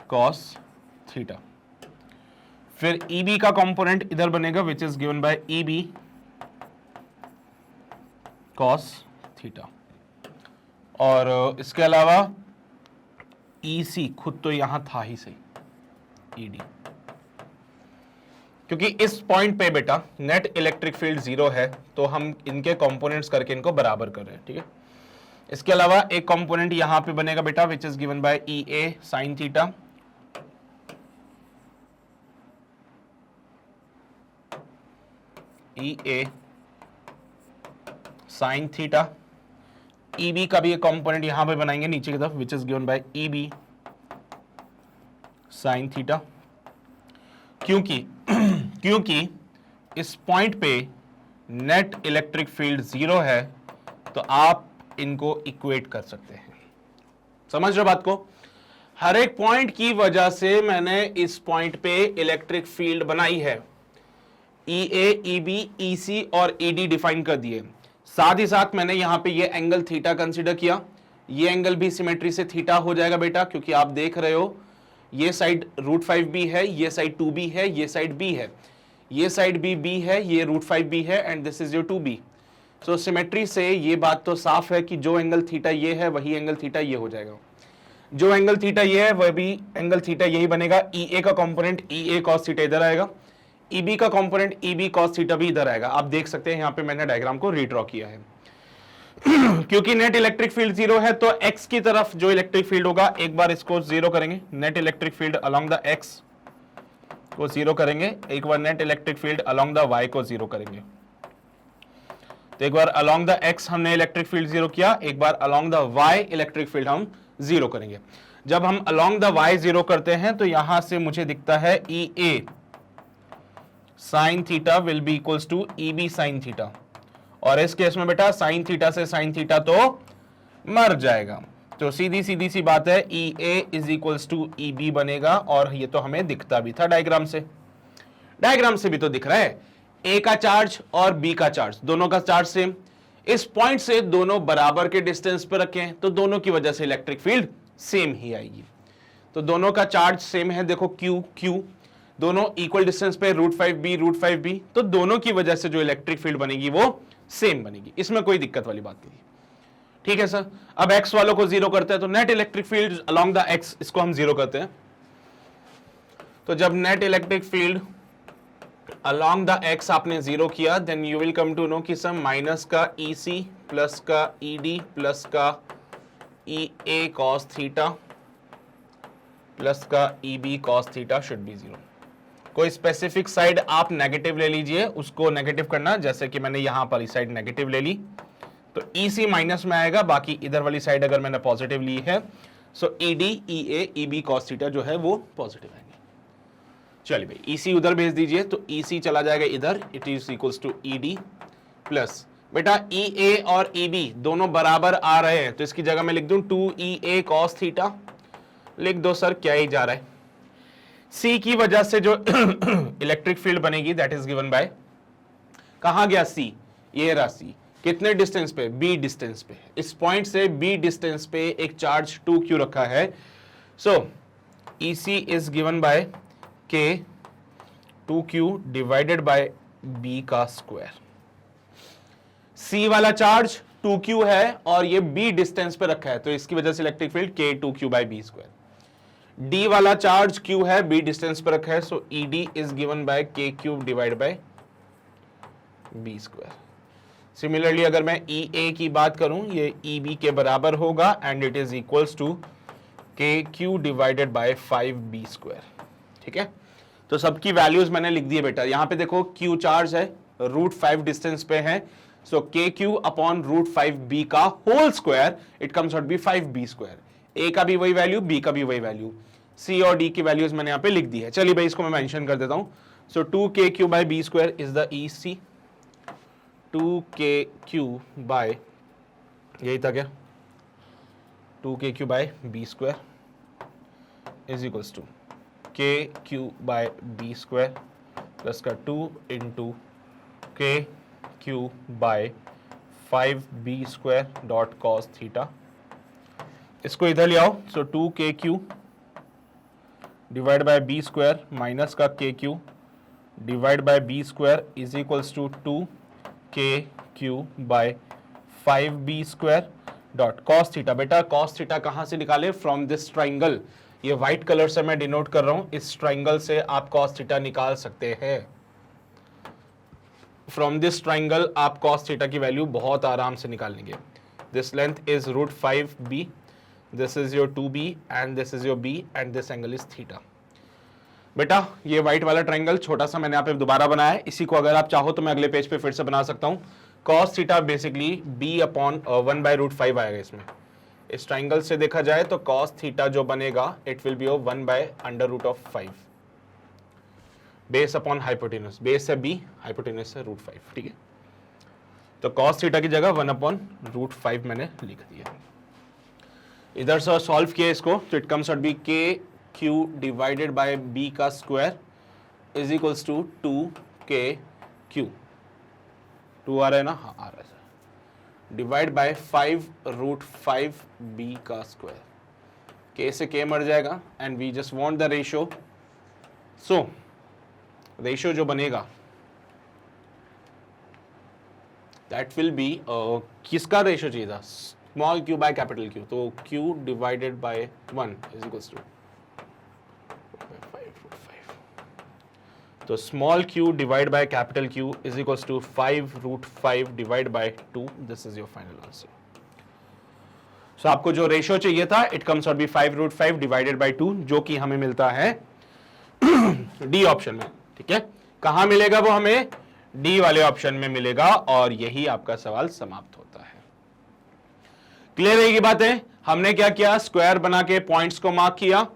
cos theta, फिर EB का कंपोनेंट इधर बनेगा विच is given bye EB cos theta, और इसके अलावा EC खुद तो यहां था ही सही, ED, क्योंकि इस पॉइंट पे बेटा नेट इलेक्ट्रिक फील्ड 0 है, तो हम इनके कंपोनेंट्स करके इनको बराबर कर रहे हैं, ठीक है। इसके अलावा एक कंपोनेंट यहां पे बनेगा बेटा विच is given bye EA sin theta, EA sin theta. EB का भी एक कंपोनेंट यहां पे बनाएंगे नीचे की तरफ विच is given bye EB sin theta, क्योंकि इस पॉइंट पे नेट इलेक्ट्रिक फील्ड 0 है, तो आप इनको इक्वेट कर सकते हैं। समझ रहे हो बात को? हर एक पॉइंट की वजह से मैंने इस पॉइंट पे इलेक्ट्रिक फील्ड बनाई है। EA, EB, EC और ED डिफाइन कर दिए। साथ ही साथ मैंने यहां पे ये एंगल थीटा कंसीडर किया, ये एंगल भी सिमेट्री से थीटा हो जाएगा बेटा, क्योंकि आप देख रहे हो ये साइड √5b है, ये साइड 2b है, ये साइड b है, ये साइड भी b है, ये √5b है and this is your 2b। So symmetry से ये बात तो साफ है कि जो एंगल थीटा ये है वही एंगल थीटा ये हो जाएगा, जो एंगल थीटा ये है वह भी एंगल थीटा यही बनेगा। EA का कंपोनेंट EA cos थीटा इधर आएगा, EB का कंपोनेंट EB cos थीटा भी इधर आएगा। आप देख सकते हैं यहाँ पे मैंने डायग्राम को रीड्रॉ किया है। क्योंकि नेट इलेक्ट्रिक फील्ड 0 है तो x की तरफ जो इलेक्ट्रिक फील्ड होगा, एक बार इसको 0 करेंगे, net electric field along the x को 0 करेंगे, एक बार net electric field along the y को 0 करेंगे। तो एक बार अलोंग द x हमने इलेक्ट्रिक फील्ड 0 किया, एक बार along the y electric field हम 0 करेंगे। जब हम अलोंग द y 0 करते हैं तो यहां से मुझे दिखता है EA sine theta will be equals to EB sine theta, और इस केस में बेटा साइन थीटा से साइन थीटा तो मर जाएगा, तो सीधी सीधी सी बात है EA is equals to EB बनेगा। और ये तो हमें दिखता भी था डायग्राम से, डायग्राम से भी तो दिख रहा है A का चार्ज और B का चार्ज, दोनों का चार्ज सेम, इस पॉइंट से दोनों बराबर के डिस्टेंस पर रखें तो दोनों की वजह से इलेक्ट्रिक फील्ड सेम ही आएगी। तो दोनों का चार्ज सेम है, देखो Q दोनों इक्वल डिस्टेंस पे √5b, तो दोनों की वजह से जो इलेक्ट्रिक फील्ड बनेगी वो सेम बनेगी, इसमें कोई दिक्कत वाली बात नहीं। ठीक है सर, अब x वालों को 0 करते हैं तो net electric field along the x, इसको हम 0 करते हैं। तो जब net electric field along the x आपने 0 किया, then you will come to know कि सम माइनस का EC प्लस का ED प्लस का EA cos थीटा प्लस का EB cos theta should be 0। कोई स्पेसिफिक साइड आप नेगेटिव ले लीजिए, उसको नेगेटिव करना, जैसे कि मैंने यहां पर इस साइड नेगेटिव ले ली तो EC माइनस में आएगा, बाकी इधर वाली साइड अगर मैंने पॉजिटिव ली है so ED EA EB cos theta जो है वो पॉजिटिव आएंगे। चलिए भाई EC उधर भेज दीजिए, तो EC चला जाएगा इधर, it is equals to ED plus बेटा EA और EB दोनों बराबर आ रहे हैं, तो इसकी जगह मैं लिख दूं 2EA cos थीटा, लिख दो सर क्या ही जा रहा है। C की वजह से जो इलेक्ट्रिक फील्ड बनेगी दैट इज गिवन बाय, कहां गया C, ये रहा C, कितने डिस्टेंस पे, B डिस्टेंस पे, इस पॉइंट से B डिस्टेंस पे एक चार्ज 2Q रखा है। सो EC is given by K 2Q divided by B का स्क्वायर। C वाला चार्ज 2Q है और ये B डिस्टेंस पे रखा है, तो इसकी वजह से electric field K 2Q by B square. D वाला चार्ज Q है, B डिस्टेंस पर रखा है, so ED is given by K cube divide by B square. Similarly अगर मैं EA की बात करूं, ये EB के बराबर होगा and it is equals to K cube divided by 5B square. ठीक है, तो सबकी वैल्यूज मैंने लिख दी है बेटा। यहां पे देखो Q चार्ज है, √5 डिस्टेंस पे है, सो K क्यूब अपॉन √5B का whole square, it comes out be 5B square. A का भी वही वैल्यू, B का भी वही वैल्यू, C और D की वैल्यूज मैंने यहाँ पे लिख दी है। चलिए भाई इसको मैं मेंशन कर देता हूँ। So 2KQ by B square is the EC, 2KQ by, यही था क्या, 2KQ by B square is equals to KQ by B square plus का 2 into KQ by 5B square dot cos theta. इसको इधर ले आओ, so 2KQ divide by B square minus का KQ divide by B square is equals to 2KQ by 5B square dot cos theta. बेटा cos theta कहां से निकाले, from this triangle, ये व्हाइट कलर से मैं डिनोट कर रहा हूं, इस ट्राइंगल से आप cos थीटा निकाल सकते हैं। फ्रॉम दिस ट्राइंगल आप cos थीटा की वैल्यू बहुत आराम से निकाल लेंगे। This length is √5B, this is your 2B and this is your B and this angle is theta। बेटा ये व्हाइट वाला ट्रायंगल छोटा सा मैंने यहाँ पे दोबारा बनाया है, इसी को अगर आप चाहो तो मैं अगले पेज पे फिर से बना सकता हूँ। cos theta basically B upon 1/√5 आएगा इसमें। इस ट्रायंगल से देखा जाए तो cos थीटा जो बनेगा it will B 1/√5 base upon hypotenuse, base है B, हाइपोटेन्यूज है √5। ठीक है, तो cos थीटा की जगह 1/√5 मैंने लिख दिया। इधर से सॉल्व किया इसको, तो it comes out be KQ divided by B का square is equals to 2KQ। 2 आ रहा है ना, हाँ आ रहा है सर। डिवाइड बाय 5√5b का स्क्वायर। k से k मर जाएगा and we just want the ratio. So ratio जो बनेगा दैट विल बी, किसका रेशियो चाहिए था, small q by capital Q, तो q divided by 1 is equals to, तो small q divide by capital Q is equals to 5√5 divide by 2। This is your final answer. So आपको जो ratio चाहिए था it comes out be 5√5 divided by 2, जो कि हमें मिलता है डी ऑप्शन में। ठीक है, कहां मिलेगा वो, हमें डी वाले ऑप्शन में मिलेगा, और यही आपका सवाल समाप्त होता है। क्लियर है ये बातें? हमने क्या किया, स्क्वायर बना के पॉइंट्स को मार्क किया,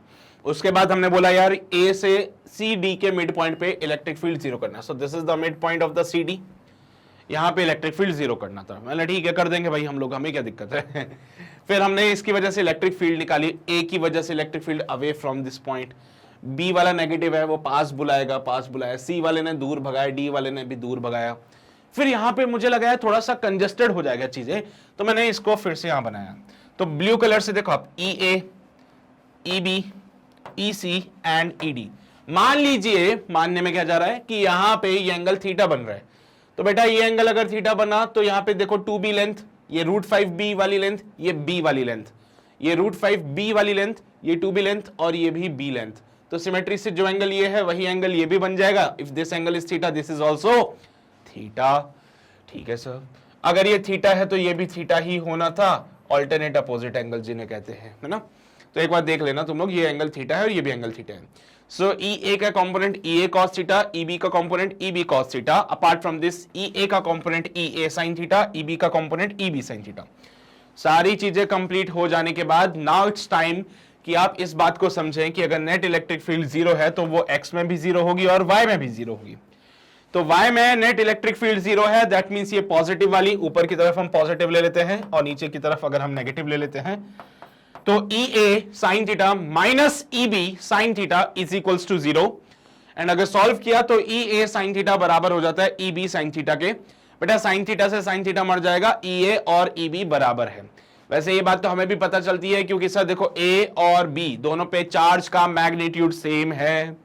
उसके बाद हमने बोला यार ए से सी डी के मिड पॉइंट पे इलेक्ट्रिक फील्ड जीरो करना। So this is the mid point of the C D, यहां पे इलेक्ट्रिक फील्ड जीरो करना था। मैंने ठीक है कर देंगे भाई हम लोग, हमें क्या दिक्कत है। फिर हमने इसकी वजह से इलेक्ट्रिक फील्ड निकाली, ए की वजह से electric field away from this point, B वाला नेगेटिव है वो पास बुलाएगा, पास बुलाया, सी वाले ने दूर भगाया, डी वाले ने भी दूर भगाया। फिर यहां पे मुझे लगा है थोड़ा सा कंजेस्टेड हो जाएगा चीजें, तो मैंने इसको फिर से यहां बनाया। तो ब्लू कलर से देखो आप, E A, E B, E C and E D. मान लीजिए, मानने में क्या जा रहा है कि यहां पे ये एंगल थीटा बन रहा है, तो बेटा ये एंगल अगर थीटा बना तो यहां पे देखो 2b लेंथ, ये √5b वाली लेंथ, ये b वाली लेंथ, ये √5b वाली लेंथ, ये 2b लेंथ, और ये भी b लेंथ। तो सिमेट्री से जो एंगल ये है वही एंगल ये भी बन जाएगा। If this angle is theta, this is also theta. ठीक है सर, अगर ये थीटा है तो ये भी थीटा ही होना था, ऑल्टरनेट अपोजिट एंगल जिन्हें कहते हैं, है ना। तो एक बार देख लेना तुम लोग, ये एंगल थीटा है और ये भी एंगल थीटा है। सो ई ए का component E A cos theta, E B का component E B cos theta. Apart from this, E A का component E A sine theta, E B का component E B sine theta. सारी चीजें complete हो जाने के बाद नाउ इट्स टाइम कि आप इस बात को समझें कि अगर नेट इलेक्ट्रिक फील्ड जीरो है तो वो एक्स में भी जीरो होगी और वाई में भी जीरो होगी। तो y में नेट इलेक्ट्रिक फील्ड जीरो है, दैट मींस ये पॉजिटिव वाली, ऊपर की तरफ हम पॉजिटिव ले लेते हैं और नीचे की तरफ अगर हम नेगेटिव ले लेते हैं, तो E A sine theta minus E B sine theta is equals to 0। And अगर सॉल्व किया तो ई ए साइन थीटा बराबर हो जाता है ई बी साइन थीटा के। बेटा साइन थीटा से साइन थीटा मर जाएगा, ई ए और ई बी बराबर है। वैसे ये बात तो हमें भी पता चलती है क्योंकि सर देखो ए और बी दोनों पे चार्ज का मैग्नीट्यूड सेम है,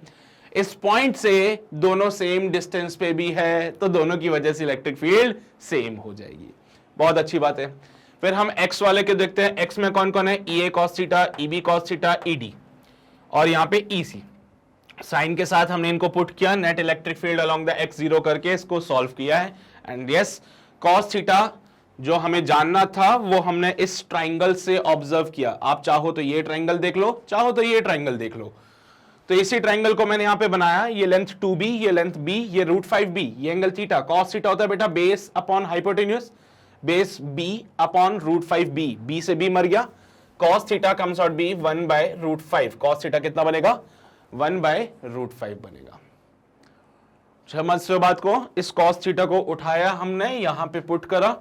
इस पॉइंट से दोनों सेम डिस्टेंस पे भी है, तो दोनों की वजह से इलेक्ट्रिक फील्ड सेम हो जाएगी। बहुत अच्छी बात है। फिर हम x वाले के देखते हैं, x में कौन कौन है, E A cos theta, E B cos theta, E D, और यहाँ पे ई सी। साइन के साथ हमने इनको पुट किया, net electric field along the x zero करके इसको सॉल्व किया है। एंड यस, कॉस थीटा जो हमें जानना था वो हमने इस ट्राइंगल से ऑब्जर्व किया। आप चाहो तो ये ट्राइंगल देख लो, चाहो तो ये ट्राइंगल देख लो। तो इसी ट्राइंगल को मैंने यहां पे बनाया, ये लेंथ 2b, ये लेंथ b, ये √5b, ये एंगल थीटा। कॉस थीटा होता है बेटा base upon hypotenuse, base b upon √5b, b से b मर गया, cos theta comes out be 1/√5। Cos theta कितना बनेगा, 1/√5 बनेगा। समझ से बात को, इस कॉस थीटा को उठाया हमने, यहां पे पुट करा,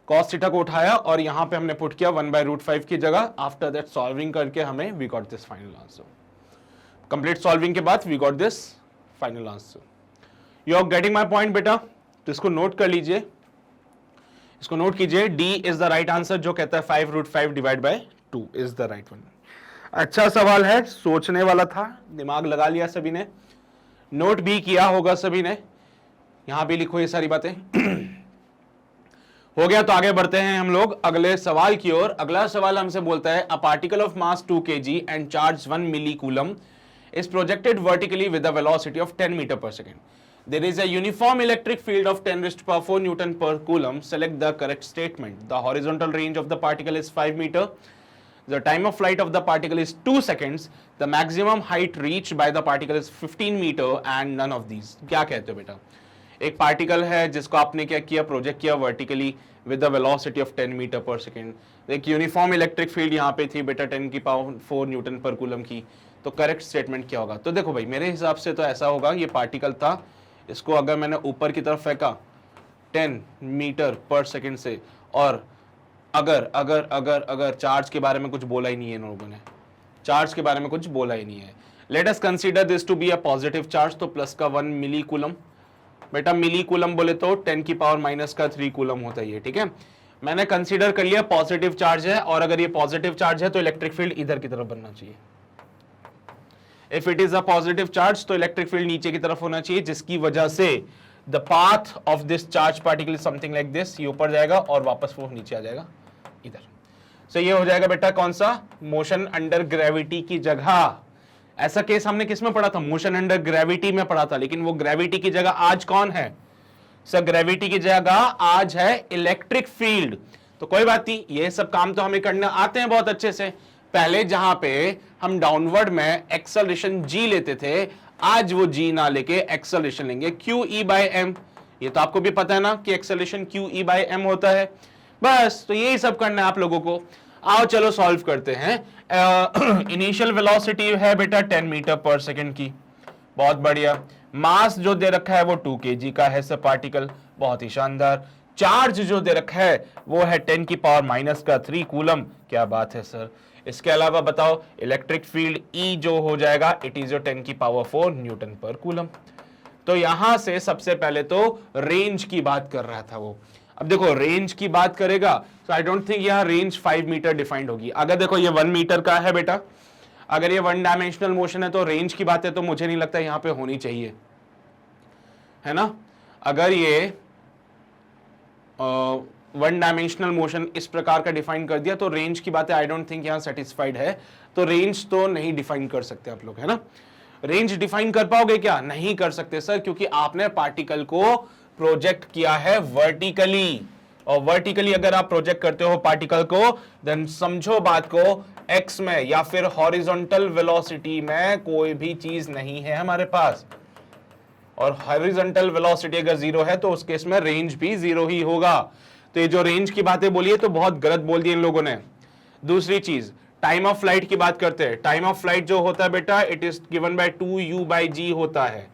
कॉस थीटा को उठाया और यहां पे हमने पुट किया 1/√5 की जगह। आफ्टर दैट सॉल्विंग करके हमें we got this final answer. Complete solving के बाद we got this final answer. You are getting my point बेटा? तो इसको नोट कर लीजिए, इसको नोट कीजिए, D is the right answer जो कहता है 5√5 divide by 2 is the right one. अच्छा सवाल है, सोचने वाला था, दिमाग लगा लिया सभी ने, नोट भी किया होगा सभी ने। यहां भी लिखो ये सारी बातें। हो गया, तो आगे बढ़ते हैं हम लोग अगले सवाल की ओर। अगला सवाल हमसे बोलता है, a particle of mass 2 kg and charge 1 millicoulomb is projected vertically with a velocity of 10 meter per second. There is a uniform electric field of 10 raised to power 4 Newton per coulomb. Select the correct statement. The horizontal range of the particle is 5 meter. The time of flight of the particle is 2 seconds. The maximum height reached by the particle is 15 meter and none of these. क्या कहते हो बेटा? एक particle है जिसको आपने क्या किया, प्रोजेक्ट किया vertically with the velocity of 10 metre per second. एक यूनिफॉर्म इलेक्ट्रिक फील्ड यहाँ पे थी बेटा 10 की पावर 4 न्यूटन पर कूलम की। तो करेक्ट स्टेटमेंट क्या होगा? तो देखो भाई, मेरे हिसाब से तो ऐसा होगा, ये पार्टिकल था, इसको अगर मैंने ऊपर की तरफ फेंका 10 मीटर पर सेकेंड से, और अगर अगर अगर अगर चार्ज के बारे में कुछ बोला ही नहीं है इन लोगों ने, चार्ज के बारे में कुछ बोला ही नहीं है। Let us consider this to be a positive charge, तो प्लस का 1 मिली कूलम। बेटा मिली कूलम बोले तो 10 की पावर माइनस का 3 कूलम होता है ये, ठीक है। मैंने कंसीडर कर लिया पॉजिटिव चार्ज है, और अगर ये पॉजिटिव चार्ज है तो इलेक्ट्रिक फील्ड इधर की तरफ बनना चाहिए। If it is a positive charge तो इलेक्ट्रिक फील्ड नीचे की तरफ होना चाहिए, जिसकी वजह से the path of this charge particle is something like this, ये ऊपर जाएगा और वापस वो नीचे आ जाएगा इधर। सो ये हो जाएगा बेटा कौन सा, मोशन अंडर ग्रेविटी की जगह। ऐसा केस हमने किस में पढ़ा था, मोशन अंडर ग्रेविटी में पढ़ा था, लेकिन वो ग्रेविटी की जगह आज कौन है सर, ग्रेविटी की जगह आज है इलेक्ट्रिक फील्ड। तो कोई बात नहीं, ये सब काम तो हमें करने आते हैं बहुत अच्छे से। पहले जहां पे हम डाउनवर्ड में एक्सेलरेशन g लेते थे, आज वो g ना लेके एक्सेलरेशन लेंगे QE/m। ये तो आपको भी पता है ना कि एक्सेलरेशन QE/m होता है। बस तो यही सब करना है आप लोगों को। आओ चलो सॉल्व करते हैं। इनिशियल वेलोसिटी है बेटा 10 मीटर पर सेकेंड की, बहुत बढ़िया। मास जो दे रखा है वो 2 kg का है सब पार्टिकल, बहुत ही शानदार। चार्ज जो दे रखा है वो है 10⁻³ कूलम, क्या बात है सर। इसके अलावा बताओ इलेक्ट्रिक फील्ड E जो हो जाएगा इट इज 10⁴ न्यूटन पर कूलम। तो यहां से सबसे पहले तो रेंज की बात कर रहा था वो। अब देखो रेंज की बात करेगा तो आई डोंट थिंक यहां रेंज 5 मीटर डिफाइंड होगी। अगर देखो ये 1 मीटर का है बेटा, अगर ये 1 डायमेंशनल मोशन है तो रेंज की बातें तो मुझे नहीं लगता यहां पे होनी चाहिए, है ना। अगर ये 1 डायमेंशनल मोशन इस प्रकार का डिफाइन कर दिया तो रेंज की बातें आई डोंट थिंक यहां सेटिस्फाइड है, तो रेंज तो नहीं डिफाइन कर सकते आप लोग, है ना। रेंज डिफाइन कर पाओगे क्या, नहीं कर सकते सर, क्योंकि आपने पार्टिकल को प्रोजेक्ट किया है वर्टिकली, और वर्टिकली अगर आप प्रोजेक्ट करते हो पार्टिकल को देन समझो बात को, एक्स में या फिर हॉरिजॉन्टल वेलोसिटी में कोई भी चीज नहीं है हमारे पास, और हॉरिजॉन्टल वेलोसिटी अगर 0 है तो उस केस में रेंज भी 0 ही होगा। तो ये जो रेंज की बातें बोली है तो बहुत गलत बोल दी इन लोगों ने। दूसरी चीज टाइम ऑफ फ्लाइट की बात करते हैं। टाइम ऑफ फ्लाइट जो होता है बेटा it is given bye 2u/g होता है।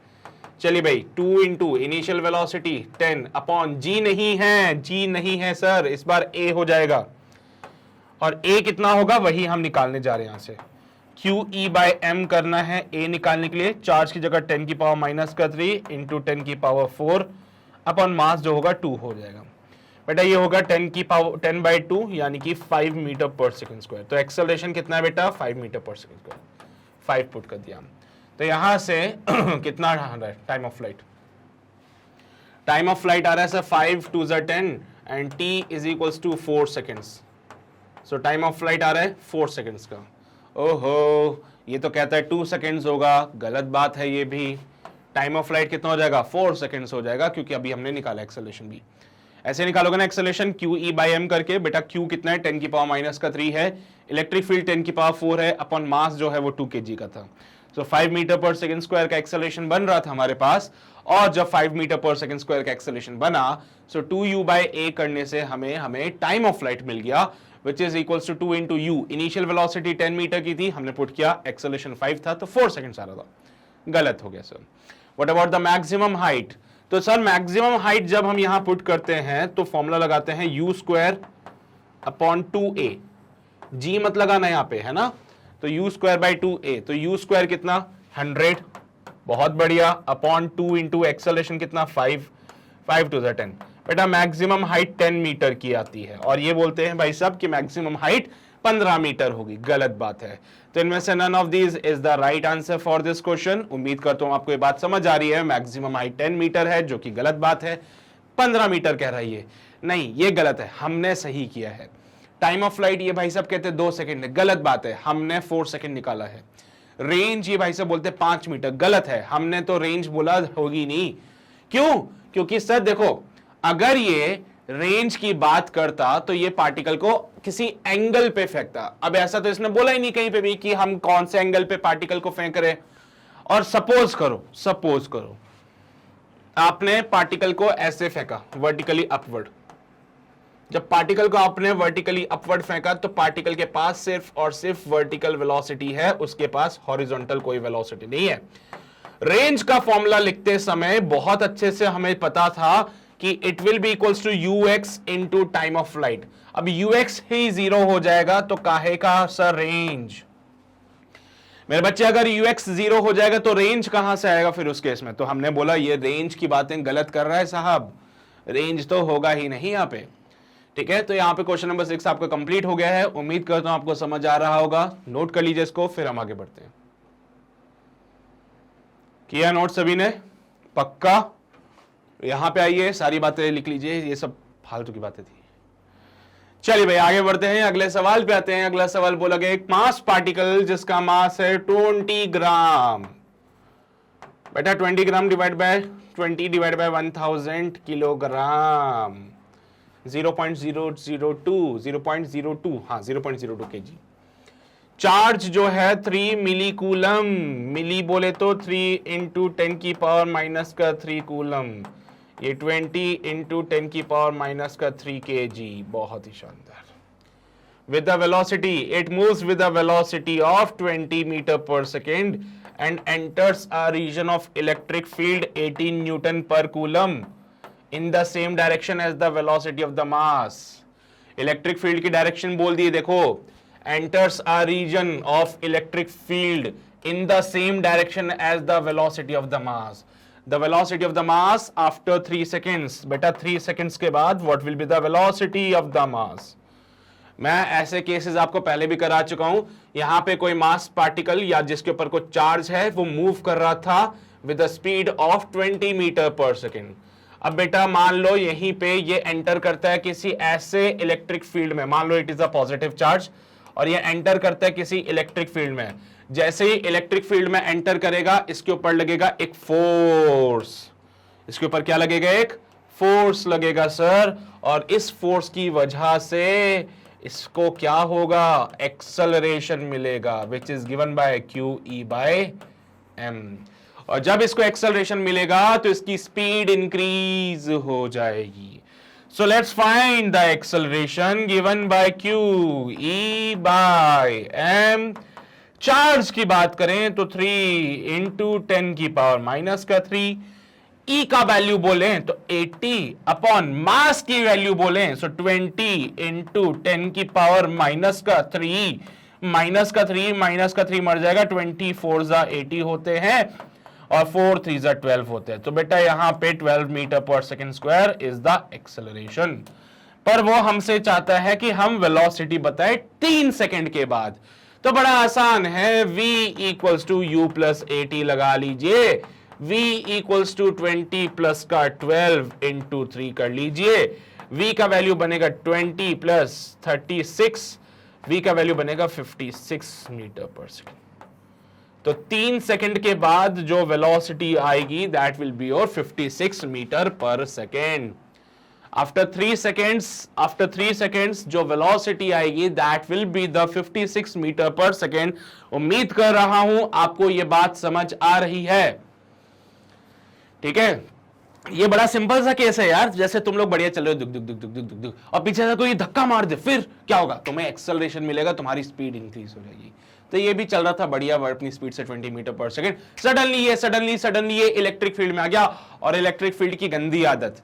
चलिए भाई 2 into initial velocity 10 upon g नहीं है, g नहीं है सर, इस बार a हो जाएगा, और a कितना होगा वही हम निकालने जा रहे हैं। यहां से QE/m करना है a निकालने के लिए। चार्ज की जगह 10⁻³ इंटू 10⁴ अपॉन मास जो होगा 2 हो जाएगा बेटा। ये होगा 10⁻² यानी कि 5 मीटर पर सेकंड स्क्वायर। तो एक्सेलरेशन कितना है बेटा 5 मीटर पर सेकंड स्क्वायर, 5 पुट कर दिया। तो यहां से कितना आ रहा है time of flight, time of flight आ रहा है sir 5 2 10 and t is equals to 4 seconds. So time of flight आ रहा है 4 सेकेंड्स का। ओहो, ये तो कहता है 2 सेकेंड्स होगा, गलत बात है ये भी। टाइम ऑफ फ्लाइट कितना हो जाएगा 4 सेकेंड्स हो जाएगा, क्योंकि अभी हमने निकाला एक्सेलरेशन भी। ऐसे निकालोगे ना एक्सेलरेशन QE/m करके, बेटा Q कितना है 10⁻³ है, इलेक्ट्रिक फील्ड 10⁴ है, अपॉन मास जो है वो 2 kg का था। सो 5 मीटर पर सेकंड स्क्वायर का एक्सेलरेशन बन रहा था हमारे पास, और जब 5 मीटर पर सेकंड स्क्वायर का एक्सेलरेशन बना सो 2u/a करने से हमें टाइम ऑफ फ्लाइट मिल गया which is equals to 2 into u। Initial velocity 10 metre की थी, हमने पुट किया, एक्सेलरेशन 5 था तो 4 सेकंड्स आ रहा था, गलत हो गया sir. What about the maximum height, तो सर मैक्सिमम हाइट जब हम यहां पुट करते हैं तो फॉर्मूला लगाते हैं u² अपॉन 2a, g मत लगाना यहां पे, है ना। तो u²/2a, तो u² कितना 100, बहुत बढ़िया, अपॉन 2 इंटू एक्सेलरेशन कितना 5 2 10। बेटा मैक्सिमम हाइट 10 मीटर की आती है, और ये बोलते हैं भाई साहब कि मैक्सिमम हाइट 15 मीटर होगी, गलत बात है। तो इनमें से none of these is the right answer for this question. उम्मीद करता हूं आपको ये बात समझ आ रही है। मैक्सिमम हाइट 10 मीटर है, जो कि गलत बात है। 15 मीटर कह रही है, नहीं ये गलत है, हमने सही किया है। टाइम ऑफ फ्लाइट ये भाई साहब कहते हैं 2 सेकंड है, गलत बात है, हमने 4 सेकंड निकाला है। रेंज ये भाई साहब बोलते 5 मीटर, गलत है, हमने तो रेंज बोला होगी नहीं। क्यों, क्योंकि सर देखो अगर ये रेंज की बात करता तो ये पार्टिकल को किसी एंगल पे फेंकता। अब ऐसा तो इसने बोला ही नहीं कहीं पे भी कि हम कौन से एंगल पे पार्टिकल को फेंक रहे। और सपोज करो आपने पार्टिकल को ऐसे फेंका वर्टिकली अपवर्ड। जब पार्टिकल को आपने वर्टिकली अपवर्ड फेंका तो पार्टिकल के पास सिर्फ और सिर्फ वर्टिकल वेलोसिटी है, उसके पास हॉरिजॉन्टल कोई वेलोसिटी नहीं है। रेंज का फॉर्मूला लिखते समय बहुत अच्छे से हमें पता था कि it will be equals to ux into time of flight. अब ux ही 0 हो जाएगा तो काहे का सर रेंज। मेरे बच्चे अगर ux 0 हो जाएगा तो रेंज कहां से आएगा फिर उस केस में। तो हमने बोला ये रेंज की बातें गलत कर रहा है साहब, रेंज तो होगा ही नहीं यहां पे, ठीक है, तो यहां पे क्वेश्चन नंबर 6 आपका कंप्लीट हो गया है। उम्मीद करता हूं आपको समझ आ रहा होगा। नोट कर लीजिए इसको, फिर हम आगे बढ़ते हैं। किया नोट सभी ने? पक्का? यहां पे आइए, सारी बातें लिख लीजिए, ये सब फालतू की बातें थी। चलिए भाई आगे बढ़ते हैं, अगले सवाल पे आते हैं। अगला सवाल बोला गया एक मास पार्टिकल जिसका मास है 20 ग्राम। बेटा 20 gram divide by 20 divide by 1000 kilogram, 0.002 हाँ 0.02 केजी। चार्ज जो है 3 मिली कूलम, मिली बोले तो 3 इंटू 10 की पावर माइनस का 3 कूलम, ये 20 इंटू 10 की पावर माइनस का 3 केजी। बहुत ही शानदार। with the velocity, it moves with the velocity of 20 meter per second and enters a region of electric field 18 Newton per coulomb in the same direction as the velocity of the mass. Electric field की direction बोल दी देखो, enters a region of electric field in the same direction as the velocity of the mass. The velocity of the mass after 3 seconds. बेटा 3 seconds के बाद what will be the velocity of the mass? मैं ऐसे cases आपको पहले भी करा चुका हूं। यहां पे कोई मास पार्टिकल या जिसके ऊपर कोई चार्ज है वो मूव कर रहा था with the speed of 20 metre per second. अब बेटा मान लो यहीं पे ये एंटर करता है किसी ऐसे इलेक्ट्रिक फील्ड में, मान लो it is a positive charge, और ये एंटर करता है किसी इलेक्ट्रिक फील्ड में। जैसे ही इलेक्ट्रिक फील्ड में एंटर करेगा इसके ऊपर लगेगा एक फोर्स। इसके ऊपर क्या लगेगा? एक फोर्स लगेगा सर, और इस फोर्स की वजह से इसको क्या होगा? एक्सेलरेशन मिलेगा, which is given by QE by M। और जब इसको एक्सेलरेशन मिलेगा तो इसकी स्पीड इंक्रीज हो जाएगी। So let's find the acceleration given by QE by M। Charge की बात करें तो 3 इंटू 10 की पावर माइनस का 3, E का वैल्यू बोले तो 80 अपॉन मास की वैल्यू बोले सो 20 इंटू 10 की पावर माइनस का 3, माइनस का 3 मर जाएगा, 24 जा 80 होते हैं और 4 3 जा 12 होते हैं। तो बेटा यहां पे 12 metre per second square is the acceleration. पर वो हमसे चाहता है कि हम वेलोसिटी बताए 3 सेकेंड के बाद। तो बड़ा आसान है, v equals to u plus 80 लगा लीजिए। v इक्वल्स टू 20 प्लस का 12 इंटू 3 कर लीजिए। v का वैल्यू बनेगा 20 प्लस 36, v का वैल्यू बनेगा 56 मीटर पर सेकेंड। तो 3 सेकंड के बाद जो वेलोसिटी आएगी that will be your 56 metre per second. After 3 seconds जो वेलोसिटी आएगी that will be the 56 metre per second. उम्मीद कर रहा हूं आपको यह बात समझ आ रही है। ठीक है, ये बड़ा सिंपल सा केस है यार। जैसे तुम लोग बढ़िया चल रहे हो दुक दुक दुक दुक दुक दुक दुक, और पीछे से कोई धक्का मार दे, फिर क्या होगा? तुम्हें एक्सेलरेशन मिलेगा, तुम्हारी स्पीड इंक्रीज हो जाएगी। तो ये भी चल रहा था बढ़िया अपनी स्पीड से 20 मीटर पर सेकेंड। सडनली ये इलेक्ट्रिक फील्ड में आ गया, और इलेक्ट्रिक फील्ड की गंदी आदत,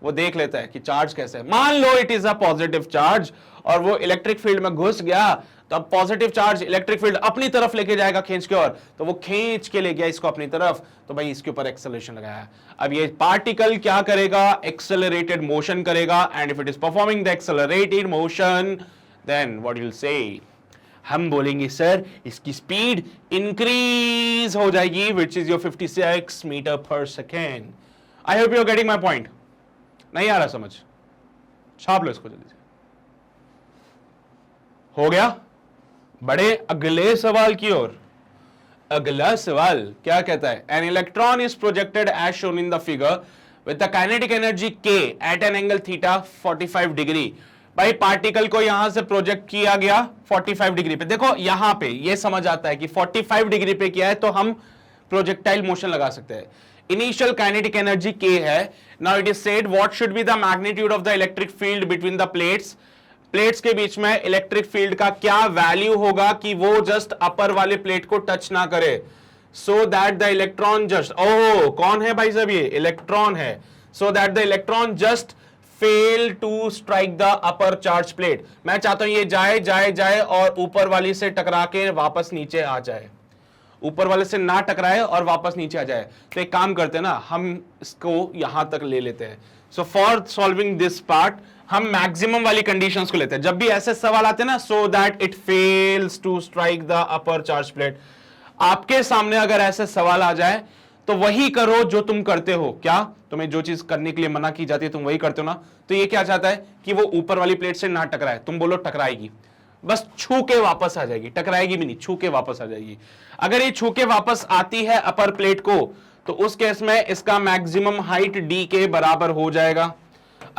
वो देख लेता है कि चार्ज कैसे है। मान लो it is a positive charge और वो इलेक्ट्रिक फील्ड में घुस गया, तो अब पॉजिटिव चार्ज इलेक्ट्रिक फील्ड अपनी तरफ लेके जाएगा खींच के, और तो वो खींच के ले गया इसको अपनी तरफ, तो भाई इसके ऊपर एक्सेलरेशन लगाया। अब ये पार्टिकल क्या करेगा? एक्सेलरेटेड मोशन करेगा। And if it is performing the accelerated motion then what you will say? हम बोलेंगे सर इसकी स्पीड इंक्रीज हो जाएगी, which is your 56 metre per second. I hope you are getting my point. नहीं आ रहा समझ? छाप लो इसको जल्दी से। हो गया? बड़े अगले सवाल की ओर। अगला सवाल क्या कहता है? An electron is projected as shown in the figure with the kinetic energy k at an angle theta 45 degree. भाई पार्टिकल को यहां से प्रोजेक्ट किया गया 45 डिग्री पे। देखो यहां पे ये समझ आता है कि 45 डिग्री पे किया है तो हम प्रोजेक्टाइल मोशन लगा सकते हैं। इनिशियल काइनेटिक एनर्जी k है। Now it is said what should be the magnitude of the electric field between the plates. Plates के बीच में इलेक्ट्रिक फील्ड का क्या वैल्यू होगा कि वो जस्ट अपर वाले प्लेट को टच ना करे, so that the electron just, oh कौन है भाई साहब? ये इलेक्ट्रॉन है। So that the electron just fail to strike the upper charge plate. मैं चाहता हूं ये जाए जाए जाए और ऊपर वाली से टकरा के वापस नीचे आ जाए, ऊपर वाले से ना टकराए और वापस नीचे आ जाए। तो एक काम करते हैं ना, हम इसको यहां तक ले लेते हैं। So for solving this part हम मैक्सिमम वाली कंडीशंस को लेते हैं। जब भी ऐसे सवाल आते हैं ना, so that it fails to strike the upper charge plate, आपके सामने अगर ऐसे सवाल आ जाए तो वही करो जो तुम करते हो। क्या तुम्हें जो चीज करने के लिए मना की जाती है तुम वही करते हो ना। तो ये क्या चाहता है कि वो ऊपर वाली प्लेट से ना टकराए, तुम बोलो टकराएगी, बस छू के वापस आ जाएगी, टकराएगी भी नहीं, छू के वापस आ जाएगी। अगर ये छू के वापस आती है अपर प्लेट को तो उस केस में इसका मैक्सिमम हाइट डी के बराबर हो जाएगा।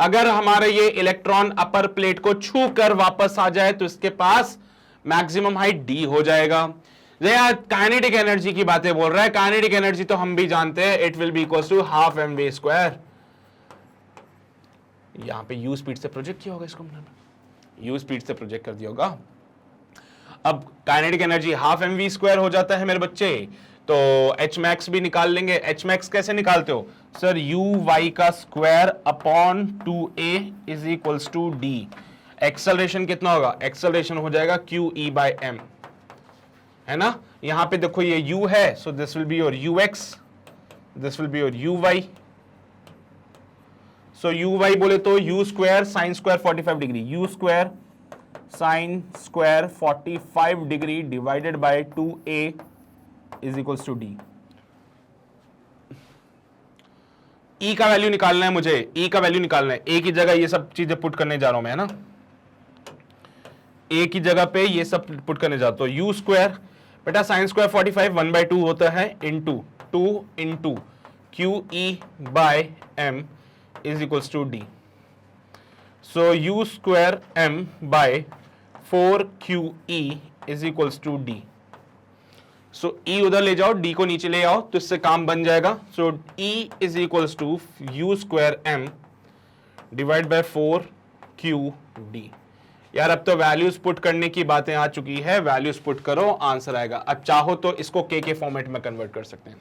अगर हमारे ये इलेक्ट्रॉन अपर प्लेट को छू कर वापस आ जाए तो इसके पास मैक्सिमम हाइट डी हो जाएगा। यार काइनेटिक एनर्जी की बातें बोल रहा है, काइनेटिक एनर्जी तो हम भी जानते हैं, it will be equal to half M V square. यहां पे यू स्पीड से प्रोजेक्ट किया होगा, इसको यू स्पीड से प्रोजेक्ट कर दिया होगा। अब kinetic energy half M V square हो जाता है मेरे बच्चे, तो एच मैक्स भी निकाल लेंगे। एच मैक्स कैसे निकालते हो सर? यू वाई का square upon 2a is equals to D. Acceleration कितना होगा? एक्सेलरेशन हो जाएगा क्यू ई बाय एम, है ना। यहां पे देखो ये u है, so this will be your ux, this will be your uy। So uy बोले तो u square sine square 45 degree, u square sine square 45 degree divided by 2a is equals to D. E का value निकालना है मुझे, E का value निकालना है। A की जगह ये सब चीजें पुट करने जा रहा हूं मैं, है ना। A की जगह पे ये सब पुट करने जाता हूं। U स्क्वायर बेटा साइन स्क्वायर 45 1/2 होता है into 2 into q E by m is equals to d. So u square m by 4 q E is equals to d. So E उधर ले जाओ, डी को नीचे ले आओ तो इससे काम बन जाएगा। So E is equals to u square m divide by 4 q d. यार अब तो वैल्यूज पुट करने की बातें आ चुकी है, वैल्यूज पुट करो आंसर आएगा। अब चाहो तो इसको के फॉर्मेट में कन्वर्ट कर सकते हैं।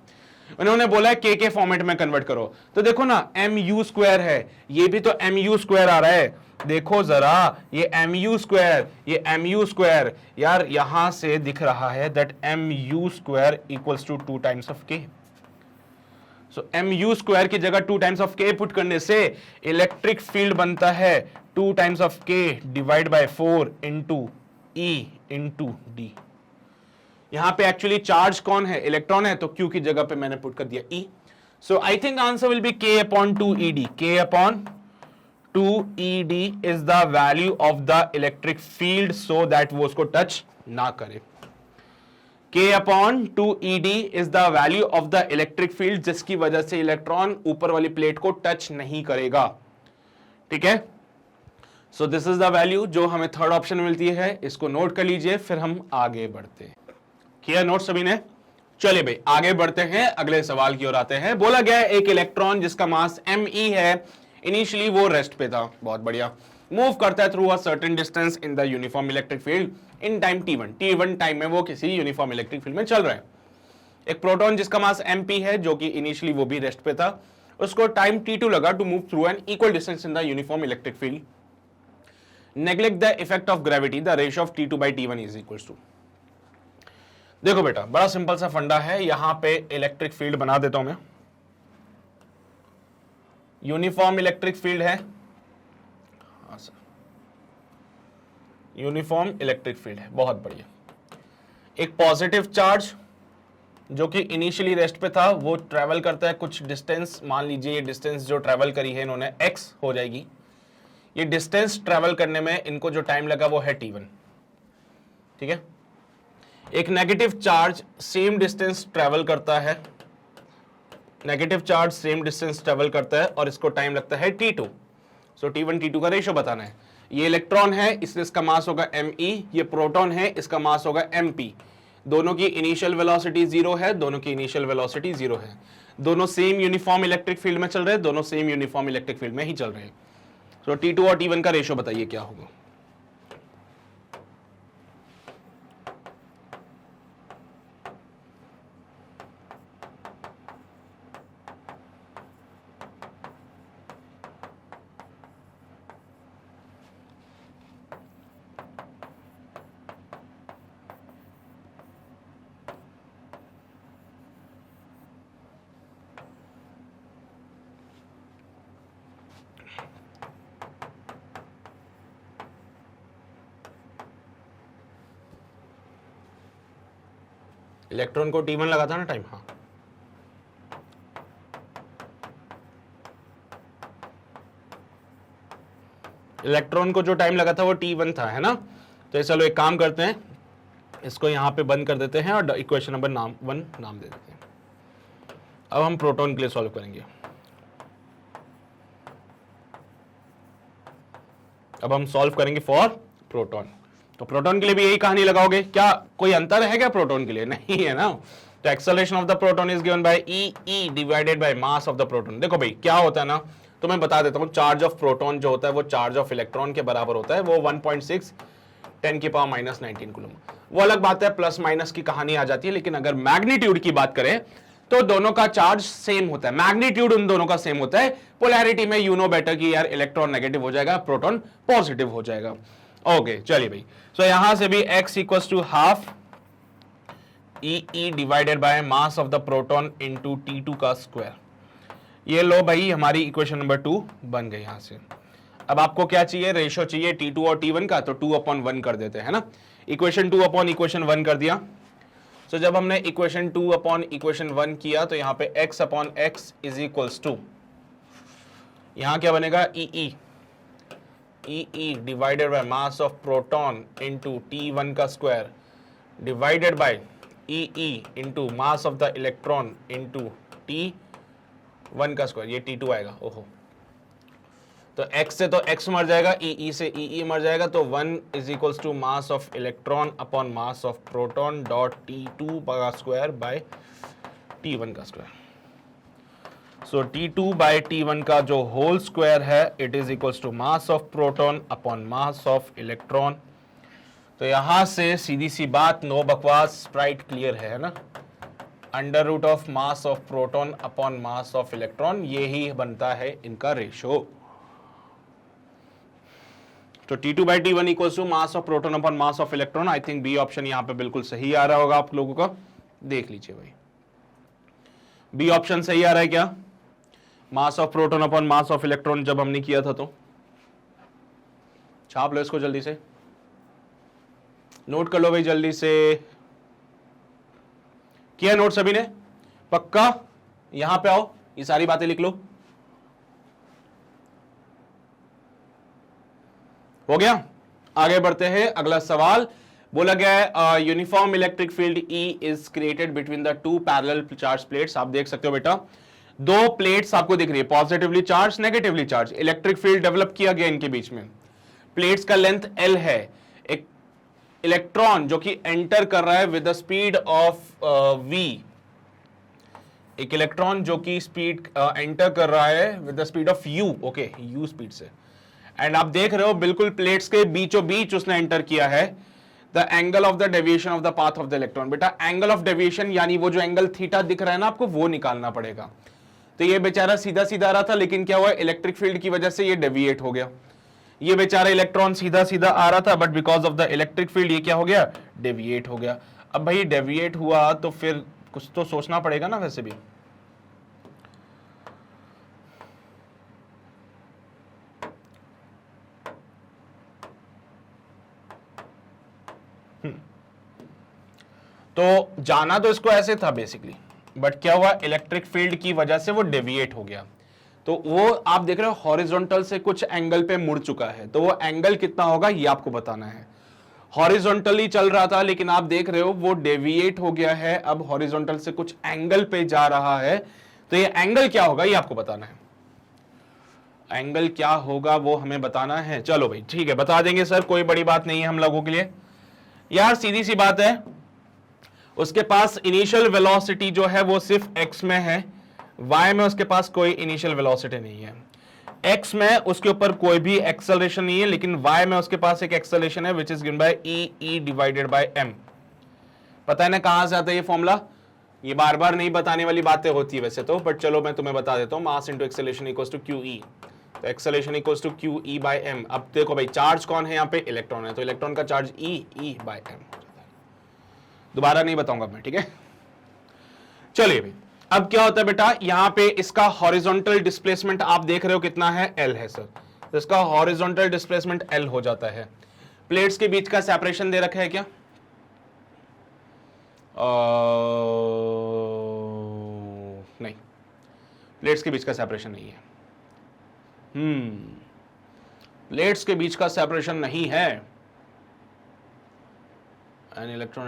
उन्होंने बोला है के फॉर्मेट में कन्वर्ट करो, तो देखो ना एम यू स्क्वायर है, ये भी तो एम यू स्क्वायर आ रहा है। देखो जरा ये एम यू स्क्वायर, ये एम यू स्क्वायर, यार यहां से दिख रहा है that M U square equals to 2 times of K. So M U square की जगह 2 टाइम्स ऑफ के पुट करने से इलेक्ट्रिक फील्ड बनता है 2 टाइम्स ऑफ के divide by 4 into E into D. यहां पे एक्चुअली चार्ज कौन है? इलेक्ट्रॉन है, तो क्यू की जगह पे मैंने पुट कर दिया E. So I think answer will be k upon 2 E d. K upon 2 E d is the value of the electric field so that वो उसको टच ना करे। K upon 2 ED is the value of the electric field जिसकी वजह से electron ऊपर वाली plate को टच नहीं करेगा। ठीक है, so this is the value जो हमें थर्ड ऑप्शन मिलती है। इसको नोट कर लीजिए, फिर हम आगे बढ़ते हैं। किया नोट सभी ने? चलिए भाई आगे बढ़ते हैं, अगले सवाल की ओर आते हैं। बोला गया एक इलेक्ट्रॉन जिसका मास Me है, इनिशियली वो रेस्ट पे था, बहुत बढ़िया, मूव करता है through a certain distance in the uniform electric field in time t1 time में वो किसी यूनिफॉर्म इलेक्ट्रिक फील्ड में चल रहा है। एक प्रोटॉन जिसका मास mp है, जो कि इनिशियली वो भी रेस्ट पे था, उसको टाइम t2 लगा to move through an equal distance in the uniform electric field. Neglect the effect of gravity, the ratio of t2 by t1 is equal to. देखो बेटा बड़ा सिंपल सा फंडा है, यहां पे इलेक्ट्रिक फील्ड बना देता हूं मैं। यूनिफॉर्म इलेक्ट्रिक फील्ड है, यूनिफॉर्म इलेक्ट्रिक फील्ड है, बहुत बढ़िया। एक पॉजिटिव चार्ज जो कि इनिशियली रेस्ट पे था वो ट्रेवल करता है कुछ डिस्टेंस, मान लीजिए ये डिस्टेंस जो ट्रेवल करी है इन्होंने x हो जाएगी। ये डिस्टेंस ट्रेवल करने में इनको जो टाइम लगा वो है t1। ठीक है, एक negative charge same distance travel करता है, negative charge same distance travel करता है और इसको टाइम लगता है t2। सो t1 t2 का रेशियो बताना है। ये इलेक्ट्रॉन है, इसलिए इसका मास होगा me, ये प्रोटॉन है, इसका मास होगा mp। दोनों की इनिशियल वेलोसिटी 0 है, दोनों की इनिशियल वेलोसिटी 0 है। दोनों सेम यूनिफॉर्म इलेक्ट्रिक फील्ड में चल रहे हैं, दोनों सेम यूनिफॉर्म इलेक्ट्रिक फील्ड में ही चल रहे हैं। सो t2 और t1 का रेशियो बताइए क्या होगा। इलेक्ट्रॉन को T1 लगा था ना टाइम, हाँ, इलेक्ट्रॉन को जो टाइम लगा था वो T1 था, है ना। तो चलो एक काम करते हैं, इसको यहां पे बंद कर देते हैं और इक्वेशन नंबर 1 नाम दे देते हैं। अब हम प्रोटॉन के लिए सॉल्व करेंगे। अब हम सॉल्व करेंगे फॉर प्रोटॉन। तो प्रोटॉन के लिए भी यही कहानी लगाओगे क्या? कोई अंतर है क्या प्रोटॉन के लिए? नहीं है ना। तो acceleration of the proton is given bye E divided by mass of the proton. देखो भाई क्या होता है ना, तो मैं बता देता हूं, चार्ज ऑफ प्रोटॉन जो होता है वो चार्ज ऑफ इलेक्ट्रॉन के बराबर होता है, वो 1.6 10⁻⁻19 कूलम। वो अलग बात है, प्लस माइनस की कहानी आ जाती है, लेकिन अगर मैग्नीट्यूड की बात करें तो दोनों का चार्ज सेम होता है, मैग्नीट्यूड उन दोनों का सेम होता है। पोलैरिटी में यू नो बेटर कि यार इलेक्ट्रॉन नेगेटिव हो जाएगा, प्रोटॉन पॉजिटिव हो जाएगा। ओके चलिए भाई, सो यहां से भी x equals to half E divided by mass of the proton into T2 का स्क्वायर। ये लो भाई, हमारी इक्वेशन नंबर 2 बन गई यहां से। अब आपको क्या चाहिए? रेशो चाहिए T2 और T1 का, तो 2/1 कर देते हैं ना। इक्वेशन 2/इक्वेशन 1 कर दिया। तो जब हमने इक्वेशन 2/इक्वेशन 1 किया तो यहां पे x/x इज इक्वल्स टू, यहां क्या बनेगा? E divided by mass of proton into T1 का square divided by e into mass of the electron into T1 का स्क्वायर। ये T2 आएगा। ओहो, तो x से तो x मर जाएगा, ई से ई मर जाएगा, तो 1 is equals to mass of electron upon mass of proton dot T2 का स्क्वायर बाय T1 का स्क्वायर। सो T2 बाय T1 का जो होल स्क्वायर है it is equals to mass of proton upon mass of electron. तो यहां से सीधी सी बात, no बकवास, स्प्राइट क्लियर है ना। Under root of mass of proton upon mass of electron, ये ही बनता है इनका रेशो। तो T2 by T1 equals to mass of proton upon mass of electron. I think B option यहां पे बिल्कुल सही आ रहा होगा आप लोगों का, देख लीजिए भाई, बी ऑप्शन सही आ रहा है क्या? मास of proton upon mass of electron जब हमने किया था, तो छाप लो इसको जल्दी से, नोट कर लो भाई जल्दी से। किया नोट सभी ने? पक्का? यहां पे आओ, ये सारी बातें लिख लो। हो गया? आगे बढ़ते हैं। अगला सवाल बोला गया है uniform electric field E is created between the two parallel charge plates. आप देख सकते हो बेटा, दो प्लेट्स आपको दिख रही है, positively charge, negatively charge. Electric field develop किया गया इनके बीच में। प्लेट्स का लेंथ L है। एक इलेक्ट्रॉन जो कि एंटर कर रहा है with the speed of V, एक इलेक्ट्रॉन जो कि स्पीड एंटर कर रहा है with the speed of U, okay, U speed से। एंड आप देख रहे हो बिल्कुल प्लेट्स के बीचों बीच उसने एंटर किया है। The angle of the deviation of the path of the electron. बेटा एंगल ऑफ डेविएशन यानी वो जो एंगल थीटा दिख रहा है ना आपको, वो निकालना पड़ेगा। तो ये बेचारा सीधा सीधा आ रहा था, लेकिन क्या हुआ, इलेक्ट्रिक फील्ड की वजह से ये डेविएट हो गया। ये बेचारा इलेक्ट्रॉन सीधा सीधा आ रहा था, but because of the electric field ये क्या हो गया, डेविएट हो गया। अब भाई डेविएट हुआ तो फिर कुछ तो सोचना पड़ेगा ना वैसे भी। तो जाना तो इसको ऐसे था बेसिकली, बट क्या हुआ, इलेक्ट्रिक फील्ड की वजह से वो डेविएट हो गया। तो वो आप देख रहे हो हॉरिजॉन्टल से कुछ एंगल पे मुड़ चुका है, तो वो एंगल कितना होगा ये आपको बताना है। हॉरिजॉन्टली चल रहा था, लेकिन आप देख रहे हो वो डेविएट हो गया है, अब हॉरिजॉन्टल से कुछ एंगल पे जा रहा है। तो ये एंगल क्या होगा ये आपको बताना है। एंगल क्या होगा वो हमें बताना है। चलो भाई ठीक है, बता देंगे सर, कोई बड़ी बात नहीं है हम लोगों के लिए। यार सीधी सी बात है, उसके पास इनिशियल वेलोसिटी जो है वो सिर्फ x में है, y में उसके पास कोई इनिशियल वेलोसिटी नहीं है। x में उसके ऊपर कोई भी एक्सेलरेशन नहीं है, लेकिन y में उसके पास एक एक्सेलरेशन है विच is given bye e divided by m। पता है ना कहां से आता है ये फॉर्मूला? ये बार बार नहीं बताने वाली बातें होती है वैसे तो, बट चलो मैं तुम्हें बता देता हूं। Mass into acceleration equals to QE, तो acceleration equals to QE by m। अब देखो भाई चार्ज कौन है यहाँ पे, इलेक्ट्रॉन है, तो इलेक्ट्रॉन का चार्ज E बाय m। दोबारा नहीं बताऊंगा मैं, ठीक है। चलिए भाई, अब क्या होता है बेटा, यहां पे इसका हॉरिजॉन्टल डिस्प्लेसमेंट आप देख रहे हो कितना है, L है सर। तो इसका हॉरिजॉन्टल डिस्प्लेसमेंट L हो जाता है। प्लेट्स के बीच का सेपरेशन दे रखा है क्या? प्लेट्स के बीच का सेपरेशन नहीं है। प्लेट्स के बीच का सेपरेशन नहीं है। एन इलेक्ट्रॉन,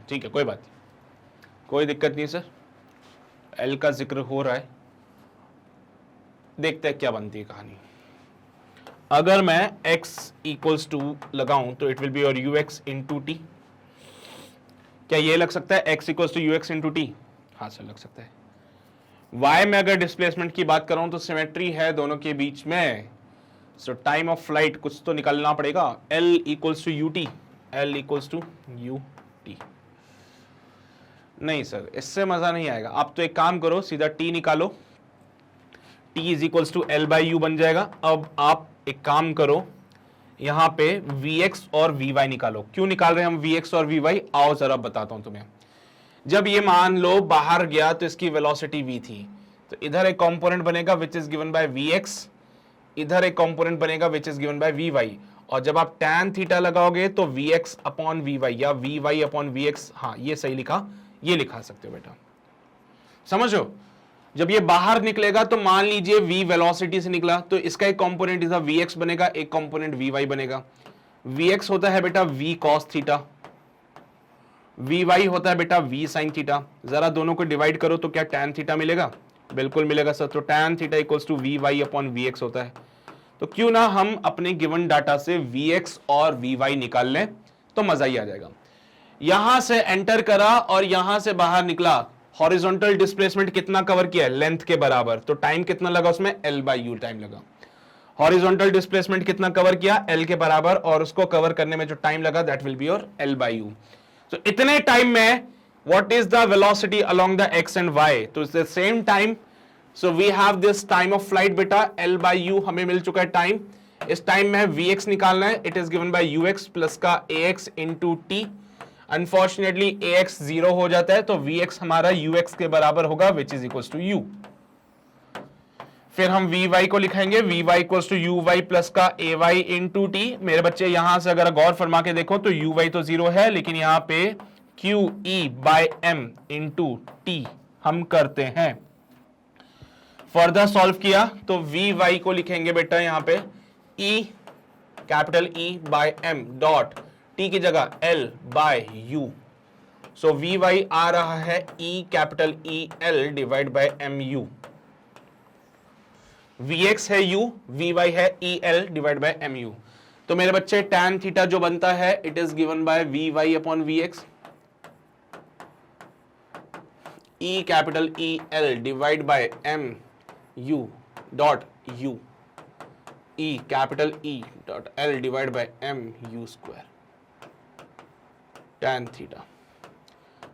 ठीक है, कोई बात नहीं, कोई दिक्कत नहीं सर। एल का जिक्र हो रहा है, देखते हैं क्या बनती है कहानी। अगर मैं x इक्वल्स टू लगाऊं तो it will be your ux into T. क्या ये लग सकता है x equals to ux into T? हाँ सर, लग सकता है। y में अगर डिस्प्लेसमेंट की बात करूं तो सिमेट्री है दोनों के बीच में, सो टाइम ऑफ फ्लाइट कुछ तो निकालना पड़ेगा। l equals to U T, l equals to U T. नहीं सर, इससे मजा नहीं आएगा। आप तो एक काम करो, सीधा t निकालो, t is equals to L by U बन जाएगा। अब आप एक काम करो, यहां पे vx और vy निकालो। क्यों निकाल रहे हैं हम vx और vy? आओ जरा बताता हूं तुम्हें। जब ये मान लो बाहर गया तो इसकी वेलोसिटी v थी, तो इधर एक कंपोनेंट बनेगा विच इज गिवन बाय vx, इधर एक कंपोनेंट बनेगा विच इज गिवन बाय vy। और जब आप tan थीटा लगाओगे तो vx अपॉन vy या vy अपॉन vx, हाँ ये सही लिखा, ये लिखा सकते हो बेटा, समझो। जब ये बाहर निकलेगा तो मान लीजिए v वेलोसिटी से निकला, तो इसका एक कंपोनेंट इधर vx बनेगा, एक कंपोनेंट vy बनेगा। vx होता है बेटा v cos थीटा, vy होता है बेटा v sin थीटा। जरा दोनों को डिवाइड करो तो क्या tan थीटा मिलेगा? बिल्कुल मिलेगा सर। तो tan theta equals to vy upon vx होता है। तो क्यों ना हम अपने गिवन डाटा से vx और vy निकाल लें, तो मजा ही आ जाएगा। यहां से एंटर करा और यहां से बाहर निकला, हॉरिजॉन्टल डिस्प्लेसमेंट कितना कवर किया? लेंथ के बराबर। तो टाइम कितना लगा उसमें? L बाई यू टाइम लगा। हॉरिजॉन्टल डिस्प्लेसमेंट कितना कवर किया? L के बराबर, और उसको कवर करने में जो टाइम लगा that will be your L by U. तो इतने टाइम में what is the velocity along the x and y? तो it's the same time, so we have this time of flight बेटा, L बाई यू हमें मिल चुका है time. इस टाइम में vx निकालना है, it is given bye ux plus का ax into T. Unfortunately ax 0 हो जाता है, तो vx हमारा ux के बराबर होगा which is equals to u। फिर हम vy को लिखेंगे, vy इक्वल्स टू uy प्लस का ay इंटू टी। मेरे बच्चे यहां से अगर गौर फरमा के देखो तो uy तो 0 है, लेकिन यहां पे qe by m into T हम करते हैं। फर्दर सॉल्व किया तो vy को लिखेंगे बेटा यहां पे e capital E by m dot t की जगह L by u। So vy आ रहा है E capital E L divide by mu। vx है u, vy है E L divide by mu। तो मेरे बच्चे tan थीटा जो बनता है it is given by vy upon vx, E capital E L divide by mu dot u, E capital E dot L divide by mu square tan theta.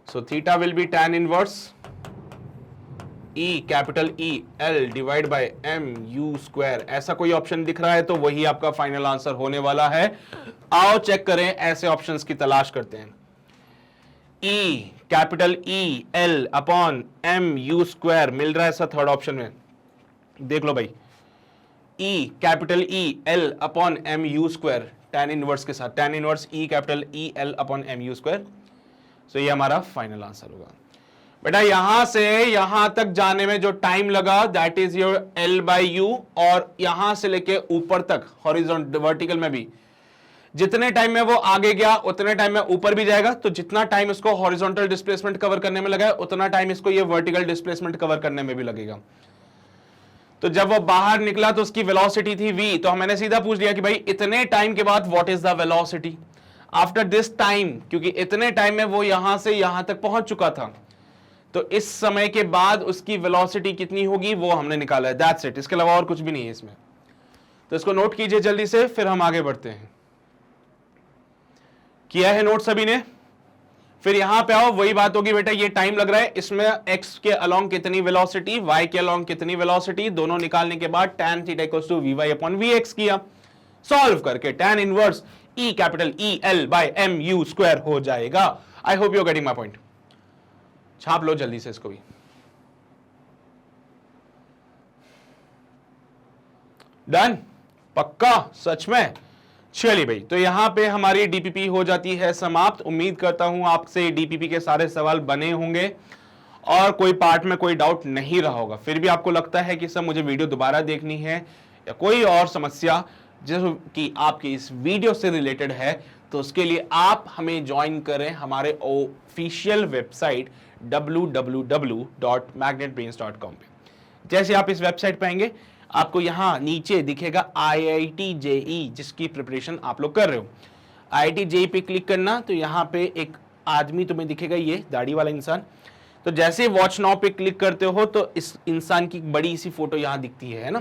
So theta will be tan inverse E capital E L divide by mu square. ऐसा कोई option दिख रहा है तो वही आपका final answer होने वाला है। आओ चेक करें, ऐसे ऑप्शंस की तलाश करते हैं। E capital E L upon mu square मिल रहा है सर थर्ड ऑप्शन में, देख लो भाई। E capital E L upon mu square tan inverse के साथ, tan inverse E capital E L upon mu square. So ये हमारा फाइनल आंसर होगा बेटा। यहां से यहां तक जाने में जो टाइम लगा that is your L by you, और यहां से लेके ऊपर तक हॉरिजॉन्टल वर्टिकल में भी जितने टाइम में वो आगे गया उतने टाइम में ऊपर भी जाएगा। तो जितना टाइम इसको हॉरिजॉन्टल डिस्प्लेसमेंट कवर करने में लगा उतना टाइम इसको ये वर्टिकल डिस्प्लेसमेंट कवर करने में भी लगेगा। तो जब वो बाहर निकला तो उसकी वेलोसिटी थी v, तो मैंने सीधा पूछ लिया कि भाई इतने टाइम के बाद what is the velocity after this time, क्योंकि इतने टाइम में वो यहां से यहां तक पहुंच चुका था। तो इस समय के बाद उसकी वेलोसिटी कितनी होगी वो हमने निकाला है, दैट्स इट। इसके अलावा और कुछ भी नहीं है इसमें। तो इसको नोट कीजिए जल्दी से, फिर हम आगे बढ़ते हैं। किया है नोट सभी ने? फिर यहां पे आओ, वही बात होगी बेटा, ये टाइम लग रहा है, इसमें x के अलोंग कितनी वेलोसिटी, y के अलोंग कितनी वेलोसिटी, दोनों निकालने के बाद tan theta equals to vy upon vx किया। सॉल्व करके tan inverse E capital E L by mu square हो जाएगा। I hope you getting my point. छाप लो जल्दी से इसको भी। डन? पक्का? सच में? चलिए भाई, तो यहां पे हमारी डीपीपी हो जाती है समाप्त। उम्मीद करता हूं आपसे डीपीपी के सारे सवाल बने होंगे। और कोई पार्ट में कोई डाउट नहीं रहा होगा, फिर भी आपको लगता है कि सर मुझे वीडियो दोबारा देखनी है या कोई और समस्या जो कि आपकी इस वीडियो से रिलेटेड है, तो उसके लिए आप हमें ज्वाइन करें हमारे ऑफिशियल वेबसाइट www.magnetbrains.com पे। जैसे आप इस वेबसाइट पे आएंगे, आपको यहां नीचे दिखेगा IIT JEE जिसकी प्रिपरेशन आप लोग कर रहे हो। IIT JEE पे क्लिक करना, तो यहाँ पे एक आदमी तुम्हें दिखेगा, ये दाढ़ी वाला इंसान। तो जैसे वॉच नाउ पे क्लिक करते हो तो इस इंसान की बड़ी सी फोटो यहाँ दिखती है ना।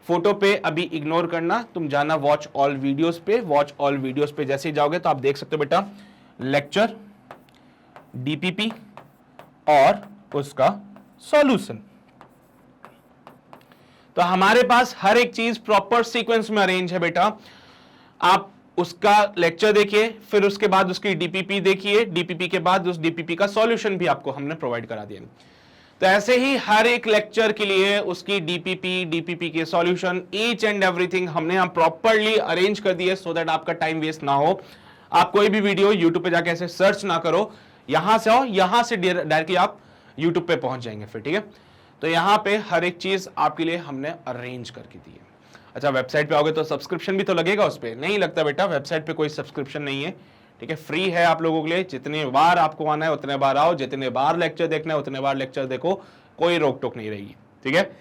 फोटो पे अभी इग्नोर करना, तुम जाना वॉच ऑल वीडियोस पे। वॉच ऑल वीडियोस पे जैसे ही जाओगे तो आप देख सकते हो बेटा लेक्चर, DPP और उसका सॉल्यूशन। तो हमारे पास हर एक चीज प्रॉपर सीक्वेंस में अरेंज है बेटा। आप उसका लेक्चर देखिए, फिर उसके बाद उसकी DPP देखिए, DPP के बाद उस DPP का सॉल्यूशन भी आपको हमने प्रोवाइड करा दिया। तो ऐसे ही हर एक लेक्चर के लिए उसकी DPP के सॉल्यूशन, ईच एंड एवरीथिंग हमने हम प्रॉपरली अरेंज कर दिए, सो दैट आपका टाइम वेस्ट ना हो। आप कोई भी वीडियो यूट्यूब पे जाके ऐसे सर्च ना करो, यहां से आओ, यहां से डायरेक्टली आप यूट्यूब पे पहुंच जाएंगे फिर, ठीक है। तो यहां पे हर एक चीज आपके लिए हमने अरेंज करके दी है। अच्छा, वेबसाइट पे आओगे तो सब्सक्रिप्शन भी तो लगेगा उस पर? नहीं लगता बेटा, वेबसाइट पे कोई सब्सक्रिप्शन नहीं है, ठीक है। फ्री है आप लोगों के लिए, जितने बार आपको आना है उतने बार आओ, जितने बार लेक्चर देखना है उतने बार लेक्चर देखो, कोई रोक टोक नहीं रहेगी, ठीक है।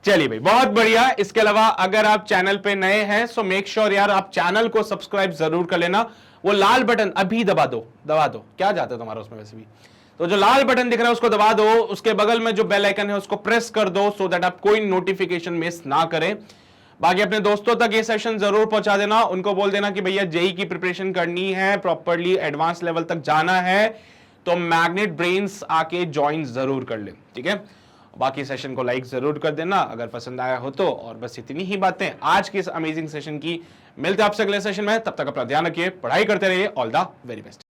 चलिए भाई, बहुत बढ़िया। इसके अलावा अगर आप चैनल पे नए हैं सो मेक श्योर यार आप चैनल को सब्सक्राइब जरूर कर लेना। वो लाल बटन अभी दबा दो, क्या जाता है तुम्हारा उसमें वैसे भी। तो जो लाल बटन दिख रहा है उसको दबा दो, उसके बगल में जो बेल आइकन है उसको प्रेस कर दो, सो दैट आप कोई नोटिफिकेशन मिस ना करें। बाकी अपने दोस्तों तक ये सेशन जरूर पहुंचा देना, उनको बोल देना कि भैया JEE की प्रिपरेशन करनी है, प्रॉपरली एडवांस लेवल तक जाना है, तो मैग्नेट ब्रेन्स आके ज्वाइन जरूर कर ले, ठीक है। बाकी सेशन को लाइक जरूर कर देना अगर पसंद आया हो तो। और बस इतनी ही बातें आज की इस अमेजिंग सेशन की। मिलते हैं आपसे अगले सेशन में, तब तक अपना ध्यान रखिए, पढ़ाई करते रहिए। All the very best.